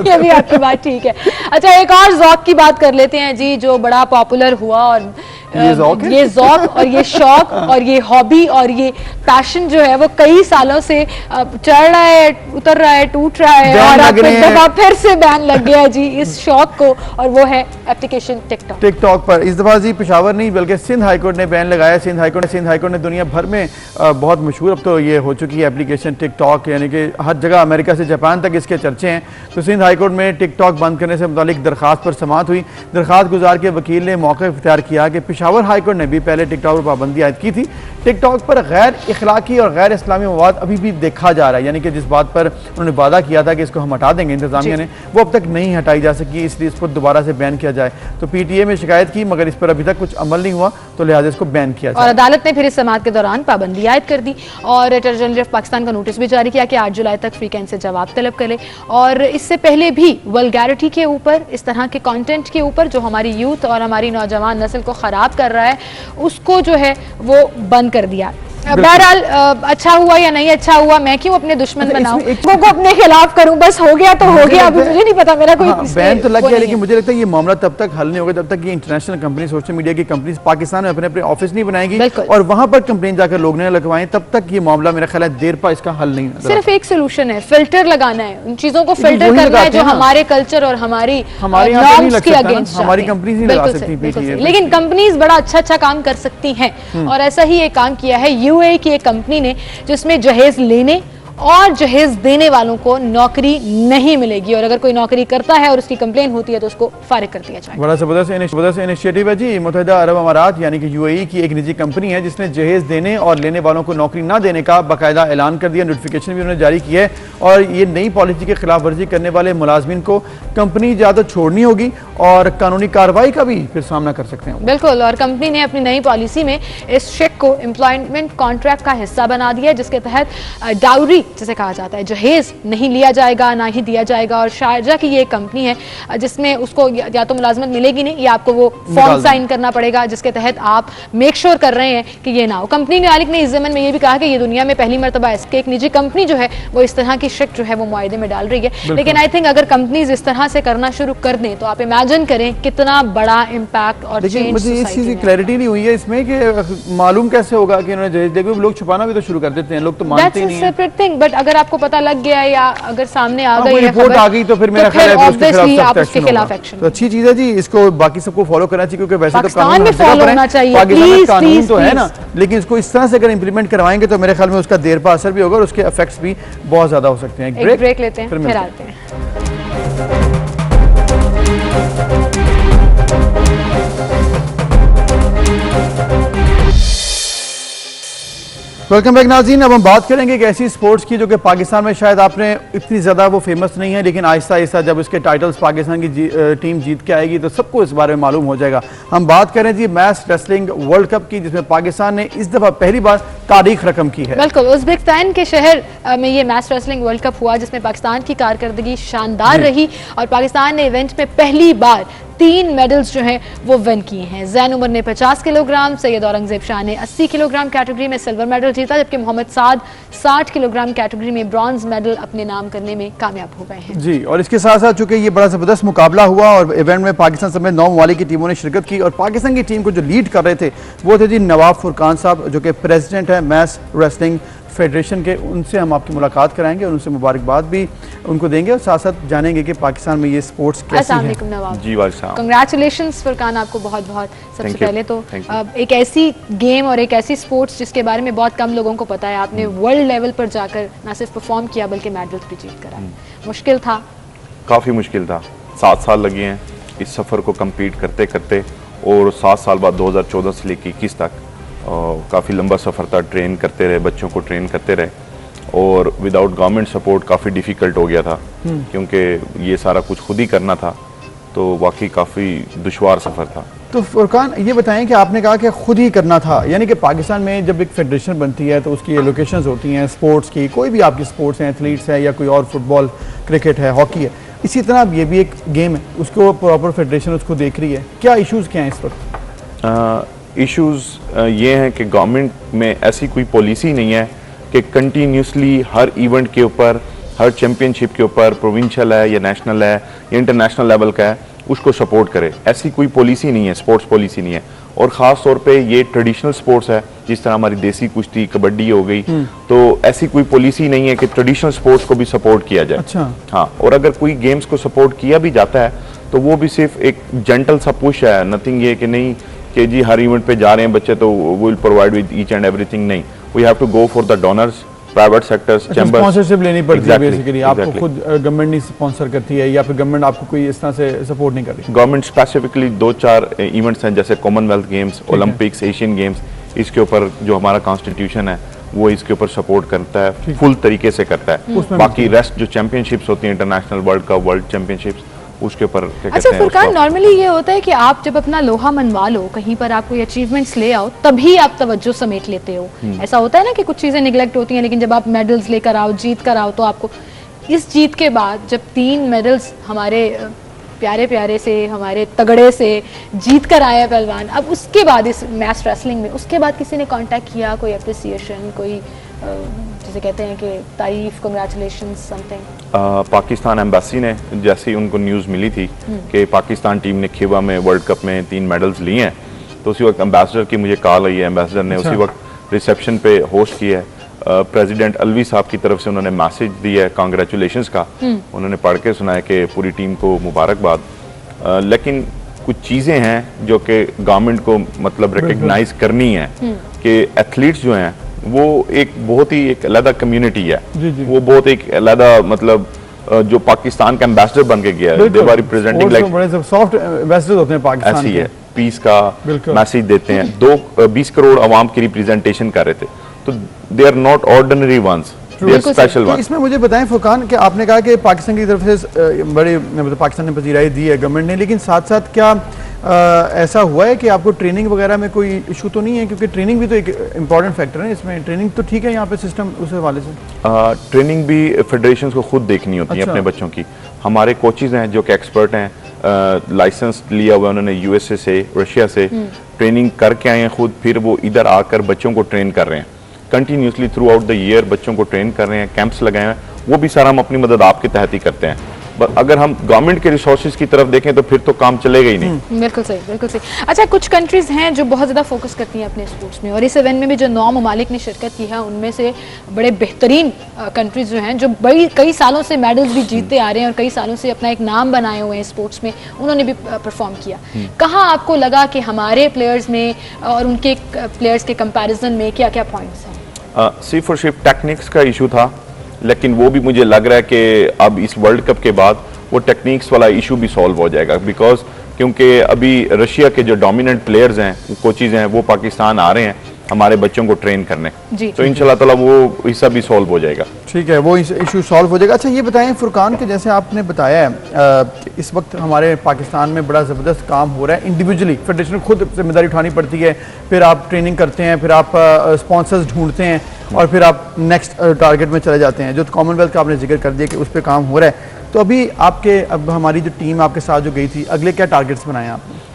ये भी आपकी बात ठीक है। अच्छा, एक और ज़ौक़ की बात कर लेते हैं जी, जो बड़ा पॉपुलर हुआ, और ये ज़ौक़ और ये शौक और ये हॉबी और ये पैशन जो है वो कई सालों से चढ़ रहा है, उतर रहा है, टूट रहा है, और अब एक दफा फिर से बैन लग गया जी इस शौक को, और वो है एप्लीकेशन टिकटॉक पर। इस दफा जी पेशावर नहीं बल्कि सिंध हाईकोर्ट ने बैन लगाया। सिंध हाईकोर्ट ने दुनिया भर में बहुत मशहूर अब तो ये हो चुकी है एप्लीकेशन टिकटॉक, यानी कि हर जगह अमेरिका से जापान तक इसके चर्चे हैं। तो सिंध हाईकोर्ट में टिकटॉक बंद करने से मुतालिक दरखास्त पर समाअत हुई। दरखास्त गुजार के वकील ने मौका इख्तियार किया कि पेशावर हाईकोर्ट ने भी पहले टिकटॉक पर पाबंदी आयद की थी। टिकटॉक पर गैर इखलाकी और गैर इस्लामी मवाद अभी भी देखा जा रहा है, यानी कि जिस बात पर उन्होंने वादा किया था कि इसको हम हटा देंगे इंतजामिया ने, वो अब तक नहीं हटाई जा सकी, इसलिए इसको दोबारा से बैन किया जाए। तो PTA में शिकायत की, मगर इस पर अभी तक कुछ अमल नहीं हुआ, तो लिहाजा इसको बैन किया जाए। और अदालत ने फिर इस समाअत के दौरान पाबंदी आयद कर दी, और अटॉर्नी जनरल ऑफ पाकिस्तान का नोटिस भी जारी किया कि 8 जुलाई तक फ्री कैन से जवाब तलब करे। और इससे पहले भी वल्गैरिटी के ऊपर, इस तरह के कंटेंट के ऊपर जो हमारी यूथ और हमारी नौजवान नस्ल को ख़राब कर रहा है, उसको जो है वो बंद कर दिया। बहरहाल अच्छा हुआ या नहीं अच्छा हुआ, मैं क्यों अपने दुश्मन बनाऊं, को अपने खिलाफ करूं, बस हो गया तो हो गया, अभी मुझे नहीं पता मेरा कोई बैन तो लग गया, लेकिन मुझे लगता है ये मामला तब तक हल नहीं होगा जब तक ये इंटरनेशनल कंपनी, सोशल मीडिया की कंपनी पाकिस्तान में अपने अपने ऑफिस नहीं बनाएगी और वहां पर कंप्लेन जाकर लोग नहीं लगवाएं, तब तक ये मामला मेरा ख्याल है देर पा इसका हल नहीं होगा। सिर्फ एक सोल्यूशन है, फिल्टर लगाना है, उन चीजों को फिल्टर करना है जो हमारे कल्चर और हमारी नॉर्म्स के अगेंस्ट, हमारी कंपनीज नहीं लगा सकती, लेकिन कंपनीज बड़ा अच्छा काम कर सकती हैं और ऐसा ही एक काम किया है यूएई की एक कंपनी ने, जिसमें जहेज लेने और जहेज देने वालों को नौकरी नहीं मिलेगी और अगर कोई नौकरी करता है और उसकी कंप्लेन होती है तो उसको फारिग कर दिया जाएगा। बड़ा जबरदस्त इनिशिएटिव है जी। मुत्तहिदा अरब अमारात यानी कि यूएई की एक निजी कंपनी है जिसने जहेज देने और लेने वालों को नौकरी ना देने का बाकायदा ऐलान कर दिया, नोटिफिकेशन भी उन्होंने जारी किया है और ये नई पॉलिसी के खिलाफ वर्जी करने वाले मुलाजमीन को कंपनी इजाजत छोड़नी होगी और कानूनी कार्रवाई का भी फिर सामना कर सकते हैं। बिल्कुल, और कंपनी ने अपनी नई पॉलिसी में इस शेक को एम्प्लॉयमेंट कॉन्ट्रैक्ट का हिस्सा बना दिया, जिसके तहत डाउरी जिसे कहा जाता है, जहेज नहीं लिया जाएगा, ना ही दिया जाएगा। और शारजा की ये कंपनी है जिसमें उसको या तो मुलाजमत मिलेगी नहीं या आपको वो फॉर्म साइन करना पड़ेगा जिसके तहत आप मेक श्योर कर रहे हैं कि ये ना हो। कंपनी मालिक ने इस ज़मन में ये भी कहा कि ये दुनिया में पहली मरतबा है कि एक निजी कंपनी जो है वो इस तरह की शिक जो है वो मुआहदे में डाल रही है। लेकिन आई थिंक अगर कंपनीज इस तरह से करना शुरू कर दें तो आप इमेजिन करें कितना बड़ा इम्पैक्ट और चेंज। मुझे इस चीज़ की क्लैरिटी नहीं हुई है इसमें कि मालूम कैसे होगा कि उन्होंने जहेज देकर, लोग छुपाना भी तो शुरू कर देते हैं, लोग तो मानते नहीं हैं। सेपरेट थिंग, बट अगर आपको पता लग गया या अगर सामने आ गई रिपोर्ट आ गई तो फिर मेरा ख्याल है उसके खिलाफ एक्शन। तो अच्छी चीज है जी, इसको बाकी सबको फॉलो करना चाहिए क्योंकि वैसे तो कानून में फॉलो होना चाहिए, पाकिस्तान में कानून तो है ना, लेकिन इसको इस तरह से अगर इंप्लीमेंट करवाएंगे तो मेरे ख्याल में उसका देर पा असर भी होगा और उसके इफेक्ट्स भी बहुत ज्यादा हो सकते हैं। एक ब्रेक लेते हैं फिर आते हैं। वेलकम बैक नाज़रीन। अब हम बात करेंगे एक ऐसी स्पोर्ट्स की जो कि पाकिस्तान में शायद आपने इतनी ज़्यादा वो फेमस नहीं है, लेकिन आहिस्ता आहिस्ता जब इसके टाइटल्स पाकिस्तान की टीम जीत के आएगी तो सबको इस बारे में मालूम हो जाएगा। हम बात करें जी मैस रेसलिंग वर्ल्ड कप की, जिसमें पाकिस्तान ने इस दफ़ा पहली बार तारीख रकम की है। बिल्कुल, उज़्बेकिस्तान के शहर में ये मैस रेसलिंग वर्ल्ड कप हुआ जिसमें पाकिस्तान की कारकर्दगी शानदार रही और पाकिस्तान ने इवेंट में पहली बार 3 मेडल्स जो हैं वो विन किए हैं। जैन उमर ने 50 किलोग्राम, सैयद औरंगजेब शाह ने 80 किलोग्राम कैटेगरी में सिल्वर मेडल जीता, जबकि मोहम्मद साद 60 किलोग्राम कैटेगरी में ब्रॉन्ज मेडल अपने नाम करने में कामयाब हो गए हैं जी। और इसके साथ साथ चूंकि ये बड़ा जबरदस्त मुकाबला हुआ और इवेंट में पाकिस्तान समेत 9 ममालिक की टीमों ने शिरकत की और पाकिस्तान की टीम को जो लीड कर रहे थे वो थे जी नवाब फुरकान साहब, जो कि प्रेसिडेंट है मैस रेसलिंग फेडरेशन के। उनसे हम आपकी मुलाकात कराएंगे और उनसे मुबारकबाद भी उनको देंगे और साथ साथ जानेंगे कि पाकिस्तान में ये स्पोर्ट्स कैसी है। जी वालेकुम, कांग्रेचुलेशंस फुरकान, आपको बहुत बहुत। सबसे पहले तो एक ऐसी गेम और एक ऐसी स्पोर्ट्स जिसके बारे में बहुत कम लोगों को पता है, आपने वर्ल्ड लेवल पर जाकर ना सिर्फ परफॉर्म किया बल्कि मेडल्स भी जीत कर आए। मुश्किल था? काफ़ी मुश्किल था, 7 साल लगे हैं इस सफ़र को कंप्लीट करते करते और 7 साल बाद 2014 से लेकर 21 तक काफ़ी लंबा सफ़र था। ट्रेन करते रहे, बच्चों को ट्रेन करते रहे और विदाउट गवर्नमेंट सपोर्ट काफ़ी डिफ़िकल्ट हो गया था क्योंकि ये सारा कुछ खुद ही करना था, तो वाकई काफ़ी दुश्वार सफ़र था। तो फुरकान ये बताएं कि आपने कहा कि खुद ही करना था, यानी कि पाकिस्तान में जब एक फेडरेशन बनती है तो उसकी एलोकेशंस होती हैं स्पोर्ट्स की, कोई भी आपकी स्पोर्ट्स हैं, एथलीट्स है या कोई और फुटबॉल, क्रिकेट है, हॉकी है, इसी तरह अब ये भी एक गेम है, उसको प्रॉपर फेडरेशन उसको देख रही है। क्या इशूज़ क्या हैं इस वक्त? इश्यूज़ ये हैं कि गवर्नमेंट में ऐसी कोई पॉलिसी नहीं है कि कंटिन्यूसली हर इवेंट के ऊपर, हर चैम्पियनशिप के ऊपर, प्रोविंशियल है या नेशनल है या इंटरनेशनल लेवल का है, उसको सपोर्ट करे। ऐसी कोई पॉलिसी नहीं है, स्पोर्ट्स पॉलिसी नहीं है। और ख़ास तौर पे ये ट्रेडिशनल स्पोर्ट्स है, जिस तरह हमारी देसी कुश्ती, कबड्डी हो गई, तो ऐसी कोई पॉलिसी नहीं है कि ट्रेडिशनल स्पोर्ट्स को भी सपोर्ट किया जाए। अच्छा। हाँ, और अगर कोई गेम्स को सपोर्ट किया भी जाता है तो वो भी सिर्फ एक जेंटल सा पुश है, नथिंग ये कि नहीं कि जी हर इवेंट पे जा रहे हैं बच्चे तो will provide with each and everything. नहीं, we have to go for the donors, private sectors, chambers. Sponsorship लेनी पड़ती है बेसिकली, आपको खुद गवर्नमेंट नहीं स्पॉन्सर करती है या फिर गवर्नमेंट आपको कोई इस तरह से सपोर्ट नहीं कर रही? गवर्नमेंट स्पेसिफिकली 2-4 इवेंट्स हैं जैसे Commonwealth games, Olympics, Asian games, इसके ऊपर जो हमारा कॉन्स्टिट्यूशन है वो इसके ऊपर सपोर्ट करता है, फुल तरीके से करता है। बाकी रेस्ट जो चैंपियनशिप्स होती हैं, international world cup, world championships, उसके ऊपर अच्छा फुरकान, नॉर्मली ये होता है कि आप जब अपना लोहा मनवा लो, कहीं पर आप कोई अचीवमेंट्स ले आओ, तभी आप तवज्जो समेट लेते हो। ऐसा होता है ना कि कुछ चीज़ें निगलेक्ट होती हैं, लेकिन जब आप मेडल्स लेकर आओ, जीत कर आओ, तो आपको इस जीत के बाद जब 3 मेडल्स हमारे प्यारे प्यारे से, हमारे तगड़े से जीत कर आए हैं पहलवान। अब उसके बाद इस मैच रेसलिंग में उसके बाद किसी ने कांटेक्ट किया, कोई अप्रिसिएशन, कोई जिसे कहते हैं कि तारीफ, कांग्रेचुलेशंस, समथिंग? पाकिस्तान एम्बेसी ने जैसे ही उनको न्यूज़ मिली थी कि पाकिस्तान टीम ने खिवा में वर्ल्ड कप में 3 मेडल्स लिए हैं, तो उसी वक्त एम्बेसडर की मुझे कॉल आई है। एम्बेसडर ने उसी वक्त रिसेप्शन पे होस्ट किया है। प्रेसिडेंट अलवी साहब की तरफ से उन्होंने मैसेज दिया है कांग्रेचुलेशंस का, उन्होंने पढ़ के सुनाया कि पूरी टीम को मुबारकबाद। लेकिन कुछ चीज़ें हैं जो कि गवर्नमेंट को मतलब रिकग्नाइज करनी है कि एथलीट्स जो हैं वो एक बहुत ही एक अलग कम्युनिटी है, वो बहुत एक अलग मतलब जो पाकिस्तान का एम्बेसडर बन के गया है, दे आर रिप्रेजेंटिंग लाइक बड़े सॉफ्ट एम्बेसडर होते हैं पाकिस्तान ऐसी के। है, पीस का मैसेज देते हैं। 20 करोड़ आवाम की रिप्रेजेंटेशन कर रहे थे, तो they are not ordinary ones, they are special ones. इसमें मुझे बताएं फुरकान कि आपने कहा कि पाकिस्तान की तरफ से बड़े मतलब पाकिस्तान ने पजीराई दी है गवर्नमेंट ने, लेकिन साथ साथ क्या ऐसा हुआ है कि आपको ट्रेनिंग वगैरह में कोई इशू तो नहीं है? क्योंकि ट्रेनिंग भी तो एक इम्पॉर्टेंट फैक्टर है इसमें। ट्रेनिंग तो ठीक है यहाँ पे सिस्टम उस हवाले से? ट्रेनिंग भी फेडरेशन को खुद देखनी होती है अपने बच्चों की। हमारे कोचेज हैं जो कि एक्सपर्ट हैं, लाइसेंस लिया हुआ उन्होंने यूएसए से, रशिया से, ट्रेनिंग करके आए हैं खुद, फिर वो इधर आकर बच्चों को ट्रेन कर रहे हैं continuously through out the year, बच्चों को ट्रेन कर रहे हैं, कैंप्स लगाए हैं। वो भी सारा हम अपनी मदद आपके तहत ही करते हैं। बट अगर हम गवर्नमेंट के रिसोर्सेज की तरफ देखें तो फिर तो काम चलेगा ही नहीं। बिल्कुल सही, बिल्कुल सही। अच्छा, कुछ कंट्रीज हैं जो बहुत ज़्यादा फोकस करती हैं अपने स्पोर्ट्स में, और इस इवेंट में भी जो 9 ममालिक ने शिरकत की है उनमें से बड़े बेहतरीन कंट्रीज जो हैं, जो कई सालों से मेडल्स भी जीतते आ रहे हैं और कई सालों से अपना एक नाम बनाए हुए हैं स्पोर्ट्स में, उन्होंने भी परफॉर्म किया। कहाँ आपको लगा कि हमारे प्लेयर्स में और उनके प्लेयर्स के कंपैरिजन में क्या क्या पॉइंट्स हैं? सिर्फ और सिर्फ टेक्निक्स का इशू था, लेकिन वो भी मुझे लग रहा है कि अब इस वर्ल्ड कप के बाद वो टेक्निक्स वाला इशू भी सॉल्व हो जाएगा, बिकॉज क्योंकि अभी रशिया के जो डोमिनेंट प्लेयर्स हैं, कोचेज हैं, वो पाकिस्तान आ रहे हैं हमारे बच्चों को ट्रेन करने, तो इंशाल्लाह ताला वो हिस्सा भी सॉल्व हो जाएगा। ठीक है, वो इशू सॉल्व हो जाएगा। अच्छा ये बताएं फुरकान के, जैसे आपने बताया है कि इस वक्त हमारे पाकिस्तान में बड़ा ज़बरदस्त काम हो रहा है, इंडिविजुअली फेडरेशन खुद जिम्मेदारी उठानी पड़ती है, फिर आप ट्रेनिंग करते हैं, फिर आप स्पॉन्सर्स ढूंढते हैं और फिर आप नेक्स्ट टारगेट में चले जाते हैं। जो कॉमनवेल्थ का आपने जिक्र कर दिया कि उस पर काम हो रहा है, तो अभी आपके अब हमारी जो टीम आपके साथ जो गई थी, अगले क्या टारगेट्स बनाए आपने?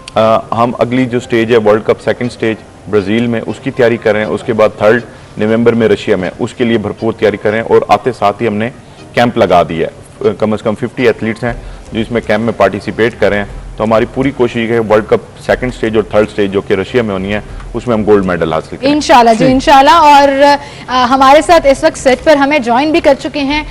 हम अगली जो स्टेज है world cup second stage Brazil में, उसकी तैयारी कर रहे हैं। उसके बाद 3 नवंबर में रशिया में, उसके लिए भरपूर तैयारी कर रहे हैं। और आते साथ ही हमने कैंप लगा दिया है, कम से कम 50 एथलीट्स हैं जो इसमें कैंप में पार्टिसिपेट कर रहे हैं। तो हमारी पूरी कोशिश है वर्ल्ड कप सेकंड स्टेज और 3rd स्टेज जो कि रशिया में होनी है, उसमें हम गोल्ड मेडल हासिल करें इंशाल्लाह जी, इंशाल्लाह। और हमारे साथ इस वक्त सेट पर हमें ज्वाइन भी कर चुके हैं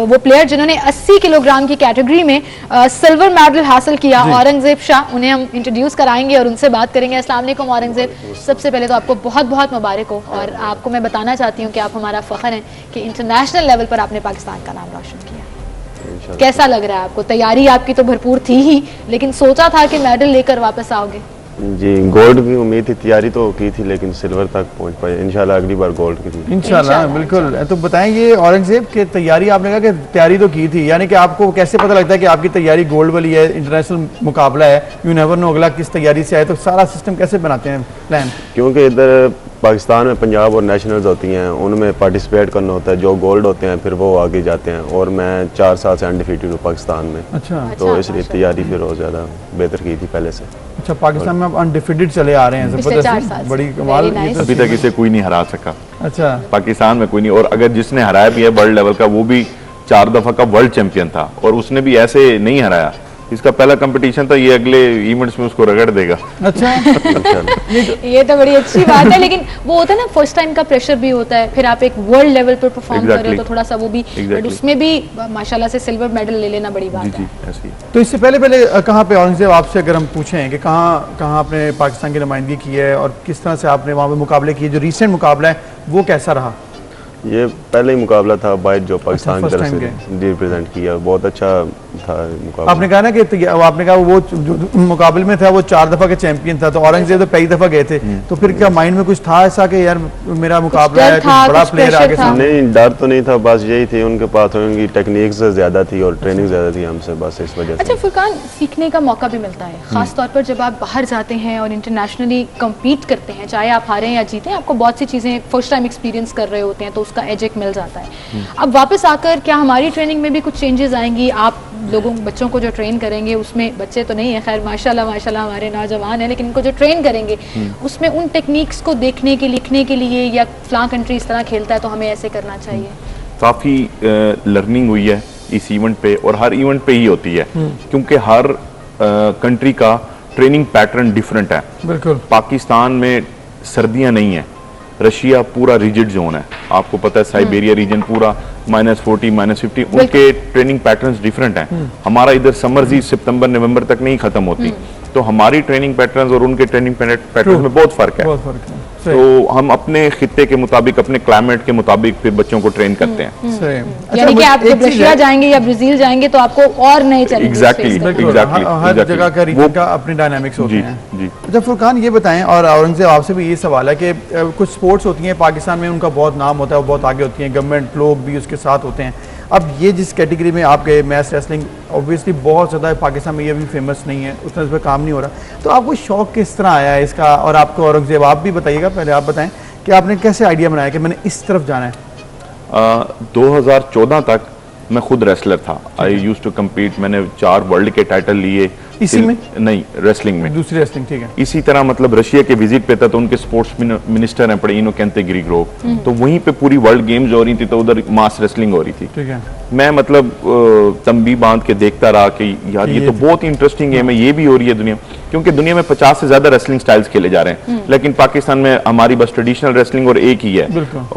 वो प्लेयर जिन्होंने 80 किलोग्राम की कैटेगरी में सिल्वर मेडल हासिल किया, औरंगजेब शाह। उन्हें हम इंट्रोड्यूस कराएंगे और उनसे बात करेंगे। अस्सलाम वालेकुम औरंगजेब, सबसे पहले तो आपको बहुत बहुत मुबारक हो, और आपको मैं बताना चाहती हूँ कि आप हमारा फख्र हैं कि इंटरनेशनल लेवल पर आपने पाकिस्तान का नाम रोशन किया। कैसा लग रहा है आपको? तैयारी आपकी तो भरपूर थी ही, लेकिन सोचा था कि मेडल लेकर वापस आओगे? जी, गोल्ड की उम्मीद थी, तैयारी तो की थी, लेकिन सिल्वर तक पहुंच पाए। इंशाल्लाह अगली बार गोल्ड की थी इंशाल्लाह। बिल्कुल। तो बताएंगे औरंगजेब कि तैयारी, आपने कहा कि तैयारी तो की थी, यानी कि आपको कैसे पता लगता है कि आपकी तैयारी गोल्ड वाली है, इंटरनेशनल मुकाबला है? यू नेवर नो अगला किस तैयारी से आए, तो सारा सिस्टम कैसे बनाते हैं प्लान? क्योंकि इधर पाकिस्तान में पंजाब और नेशनल्स होती हैं, उनमें पार्टिसिपेट करना होता है। जो गोल्ड होते हैं फिर वो आगे जाते हैं, और मैं 4 साल से अनडिफीटेड हूँ पाकिस्तान में। अच्छा। तो इसलिए तैयारी फिर और ज़्यादा बेहतर की थी पहले से। अच्छा, पाकिस्तान में आप अनडिफीटेड चले आ रहे हैं, जबरदस्त, बड़ी कमाल। अभी तक इसे कोई नहीं हरा सका। अच्छा, पाकिस्तान में कोई नहीं, और अगर जिसने हराया भी है वर्ल्ड लेवल का, वो भी 4 दफा का वर्ल्ड चैंपियन था, और उसने भी ऐसे नहीं हराया। इसका पहला कंपटीशन था, ये अगले इवेंट्स में उसको रगड़ देगा। अच्छा ये तो बड़ी अच्छी बात है, लेकिन वो होता है ना, फर्स्ट टाइम का प्रेशर भी होता है, फिर आप एक वर्ल्ड लेवल पर परफॉर्म कर रहे हो, तो थोड़ा सा वो भी, बट उसमें भी माशाल्लाह से सिल्वर मेडल ले लेना बड़ी बात है। ऐसी। तो इससे पहले कहाँ पे औरंगजेब, आपसे अगर हम पूछें कि कहाँ आपने पाकिस्तान की नुमाइंदगी की है और किस तरह से आपने वहाँ पे मुकाबले किए, जो रिसेंट मुकाबला है वो कैसा रहा? ये पहले ही मुकाबला था बाइट जो पाकिस्तान की तरफ से रिप्रेजेंट किया, बहुत अच्छा था मुकाबला। आपने कहा ना कि आपने कहा वो जो मुकाबले में था वो 4 दफा के चैंपियन था, तो औरंगजेब तो पहली दफा गए थे, तो फिर क्या माइंड में कुछ था ऐसा कि यार मेरा मुकाबला है, कुछ बड़ा प्लेयर आगे से? नहीं, डर तो नहीं था, बस यही थी उनके पास उनकी टेक्निक्स ज्यादा थी और ट्रेनिंग ज्यादा थी हमसे, बस इस वजह से। अच्छा फुरकान, सीखने का मौका भी मिलता है, खास तौर पर जब आप बाहर जाते हैं और इंटरनेशनली कम्पीट करते हैं, चाहे आप हारें या जीतें, आपको बहुत सी चीज़ें फर्स्ट टाइम एक्सपीरियंस कर रहे होते हैं, तो उसका एज एक मिल जाता है। अब वापस आकर क्या हमारी ट्रेनिंग में भी कुछ चेंजेस आएंगी? आप लोगों बच्चों को जो ट्रेन करेंगे उसमें, बच्चे तो नहीं है खैर माशाल्लाह माशाल्लाह हमारे नौजवान हैं, लेकिन इनको जो ट्रेन करेंगे उसमें उन टेक्निक्स को देखने के लिखने के लिए, या फ्लां कंट्री इस तरह खेलता है तो हमें ऐसे करना चाहिए। काफ़ी लर्निंग हुई है इस इवेंट पे, और हर इवेंट पे ही होती है क्योंकि हर कंट्री का ट्रेनिंग पैटर्न डिफरेंट है। बिल्कुल। पाकिस्तान में सर्दियां नहीं है, रशिया पूरा रिजिड जोन है, आपको पता है साइबेरिया रीजन पूरा -40 -50, उनके ट्रेनिंग पैटर्न्स डिफरेंट हैं। हमारा इधर समर्स ही सितंबर नवंबर तक नहीं खत्म होती, तो हमारी ट्रेनिंग पैटर्न्स और उनके ट्रेनिंग पैटर्न में बहुत फर्क है। तो हम अपने खित्ते के मुताबिक, अपने क्लाइमेट के मुताबिक फिर बच्चों को ट्रेन करते हैं। यानी कि आप जब रशिया जाएंगे या ब्राजील जाएंगे तो आपको और नए चैलेंजेस एग्जैक्टली हर जगह का रीजन का अपने डायनामिक्स होते हैं। जी। अच्छा फुरकान ये बताएं, और औरंगजेब आपसे भी ये सवाल है कि कुछ स्पोर्ट्स होती हैं पाकिस्तान में, उनका बहुत नाम होता है, वो बहुत आगे होती हैं, गवर्नमेंट लोग भी उसके साथ होते हैं। अब ये जिस कैटेगरी में आप गए, मैच रेसलिंग ऑब्वियसली बहुत ज़्यादा पाकिस्तान में ये भी फेमस नहीं है, उतना इस पर काम नहीं हो रहा, तो आपको शौक किस तरह आया है इसका? और आपको औरंगजेब आप भी बताइएगा, पहले आप बताएं कि आपने कैसे आइडिया बनाया कि मैंने इस तरफ जाना है? 2014 तक मैं खुद रेसलर था। आई यूज्ड टू कम्पीट, मैंने 4 वर्ल्ड के टाइटल लिए। इसी में? नहीं, रेसलिंग में। दूसरी रेसलिंग, ठीक है। इसी तरह मतलब रशिया के विजिट पे था, तो उनके स्पोर्ट्स मिनिस्टर हैं पड़े इनोकेंते ग्रीगोव, तो वहीं पे पूरी वर्ल्ड गेम्स हो रही थी, तो उधर मास रेसलिंग हो रही थी। ठीक है। मैं मतलब तंबी बांध के देखता रहा कि यार ये तो बहुत इंटरेस्टिंग गेम है, ये भी हो रही है दुनिया, क्योंकि दुनिया में 50 से ज्यादा रेसलिंग स्टाइल्स खेले जा रहे हैं, लेकिन पाकिस्तान में हमारी बस ट्रेडिशनल रेसलिंग और एक ही है,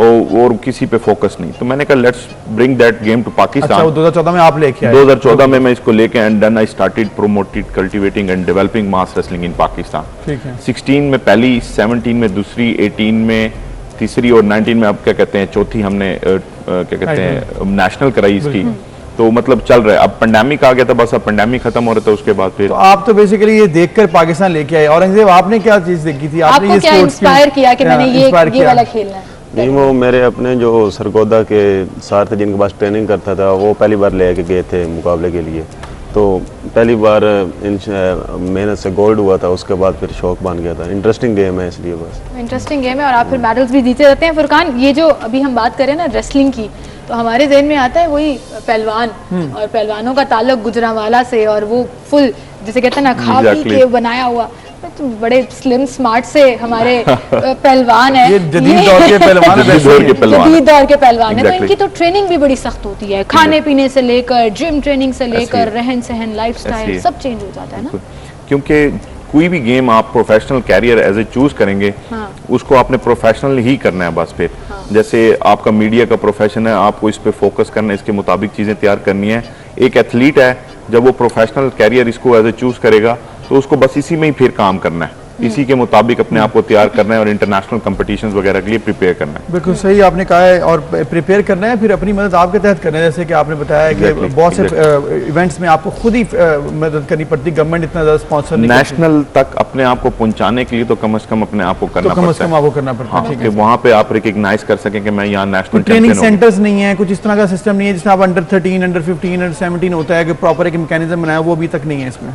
और किसी पे फोकस नहीं। तो मैंने कहा let's bring that game to Pakistan. अच्छा, 2014 में आप लेके आए? 2014 में मैं इसको लेके, and then I started promoted, cultivating and developing mass wrestling in Pakistan. ठीक है। 16 में पहली, 17 में दूसरी, 18 में तीसरी, और 19 में अब क्या कहते हैं चौथी हमने क्या कहते हैं नेशनल कराई इसकी। तो मतलब चल रहा है। अब पेंडेमिक आ गया था, बस अब पेंडेमिक खत्म हो रहा था, उसके बाद फिर तो आप तो बेसिकली ये देखकर पाकिस्तान लेके आए। औरंगजेब आपने क्या चीज देखी थी? आपने ये क्या इंस्पायर किया कि मैंने ये वाला खेलना है? नहीं, वो मेरे अपने जो सरगोदा के सार थे जिनके पास ट्रेनिंग करता था, वो पहली बार लेके गए थे मुकाबले के लिए, तो पहली बार मेहनत से गोल्ड हुआ था, उसके बाद फिर शौक बन गया था। इंटरेस्टिंग गेम है, इसलिए बस इंटरेस्टिंग गेम है, और आप फिर मेडल्स भी जीते रहते हैं। फुरकान, ये जो अभी हम बात करें ना रेसलिंग की, तो हमारे ज़हन में आता है वही पहलवान, और पहलवानों का ताल्लुक गुजरांवाला से, और वो फुल जिसे कहते हैं ना खा पी के बनाया हुआ, तो बड़े स्लिम स्मार्ट से हमारे पहलवान है, जदीद दौर के पहलवान है, तो इनकी तो ट्रेनिंग भी बड़ी सख्त होती है, खाने पीने से लेकर, जिम ट्रेनिंग से लेकर, रहन सहन, लाइफस्टाइल सब चेंज हो जाता है ना। क्योंकि कोई भी गेम आप professional career as a choose करेंगे, उसको आपने प्रोफेशनल ही करना है बस। फिर जैसे आपका मीडिया का प्रोफेशन है, आपको इस पे फोकस करना है, इसके मुताबिक चीजें तैयार करनी है। एक एथलीट है, जब वो प्रोफेशनल कैरियर इसको एज ए चूज करेगा, तो उसको बस इसी में ही फिर काम करना है, इसी के मुताबिक अपने आप को तैयार करना है और इंटरनेशनल कंपटीशंस वगैरह के लिए प्रिपेयर करना है। बिल्कुल सही आपने कहा है, और प्रिपेयर करना है, फिर अपनी मदद आपके तहत करना है। जैसे कि आपने बताया कि बहुत से इवेंट्स में आपको खुद ही मदद करनी पड़ती, गवर्नमेंट इतना ज्यादा स्पॉन्सर नहीं, नेशनल तक अपने आप को पहुंचाने के लिए तो कम से कम अपने आप को करना पड़ता है, वहाँ पे आप रिकॉग्नाइज कर सकें कि मैं यहाँ नेशनल ट्रेनिंग सेंटर्स नहीं है, कुछ इस तरह का सिस्टम नहीं है जिसमें आप अंडर 13, अंडर 15, अंडर 17 होता है कि प्रॉपर एक मैकेनिज्म बनाया, वो अभी तक नहीं है इसमें।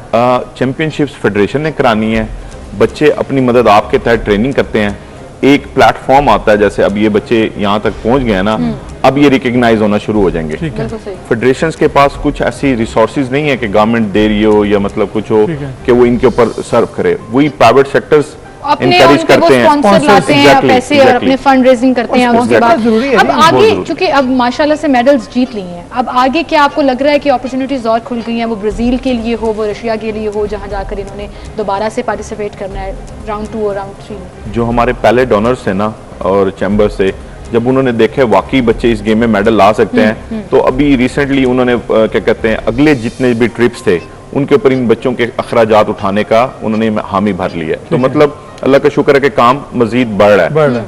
चैंपियनशिप्स फेडरेशन ने करानी है, बच्चे अपनी मदद आपके तहत ट्रेनिंग करते हैं, एक प्लेटफॉर्म आता है, जैसे अब ये बच्चे यहाँ तक पहुंच गए ना, अब ये रिकॉग्नाइज होना शुरू हो जाएंगे। फेडरेशंस के पास कुछ ऐसी रिसोर्सेज नहीं है कि गवर्नमेंट दे रही हो या मतलब कुछ हो कि वो इनके ऊपर सर्व करे, वही प्राइवेट सेक्टर्स एनकरेज करते हैं, स्पॉन्सर लाते हैं पैसे और अपने फंड रेजिंग करते हैं। उसके बाद अब आगे चूंकि अब माशाल्लाह से मेडल्स जीत ली हैं, अब आगे क्या आपको लग रहा है कि अपॉर्चुनिटीज और खुल गई हैं, वो ब्राजील के लिए हो, वो रशिया के लिए हो, जहां जाकर इन्होंने दोबारा से पार्टिसिपेट करना है राउंड 2 और राउंड 3? जो हमारे पहले डोनर्स थे ना और चैम्बर से, जब उन्होंने देखे वाकई बच्चे इस गेम में मेडल ला सकते हैं, तो अभी रिसेंटली उन्होंने क्या कहते हैं अगले जितने भी ट्रिप्स थे उनके ऊपर इन बच्चों के अखराजात उठाने का उन्होंने हामी भर लिया। तो मतलब अल्लाह का शुक्र है कि काम मजीद बढ़ रहा है।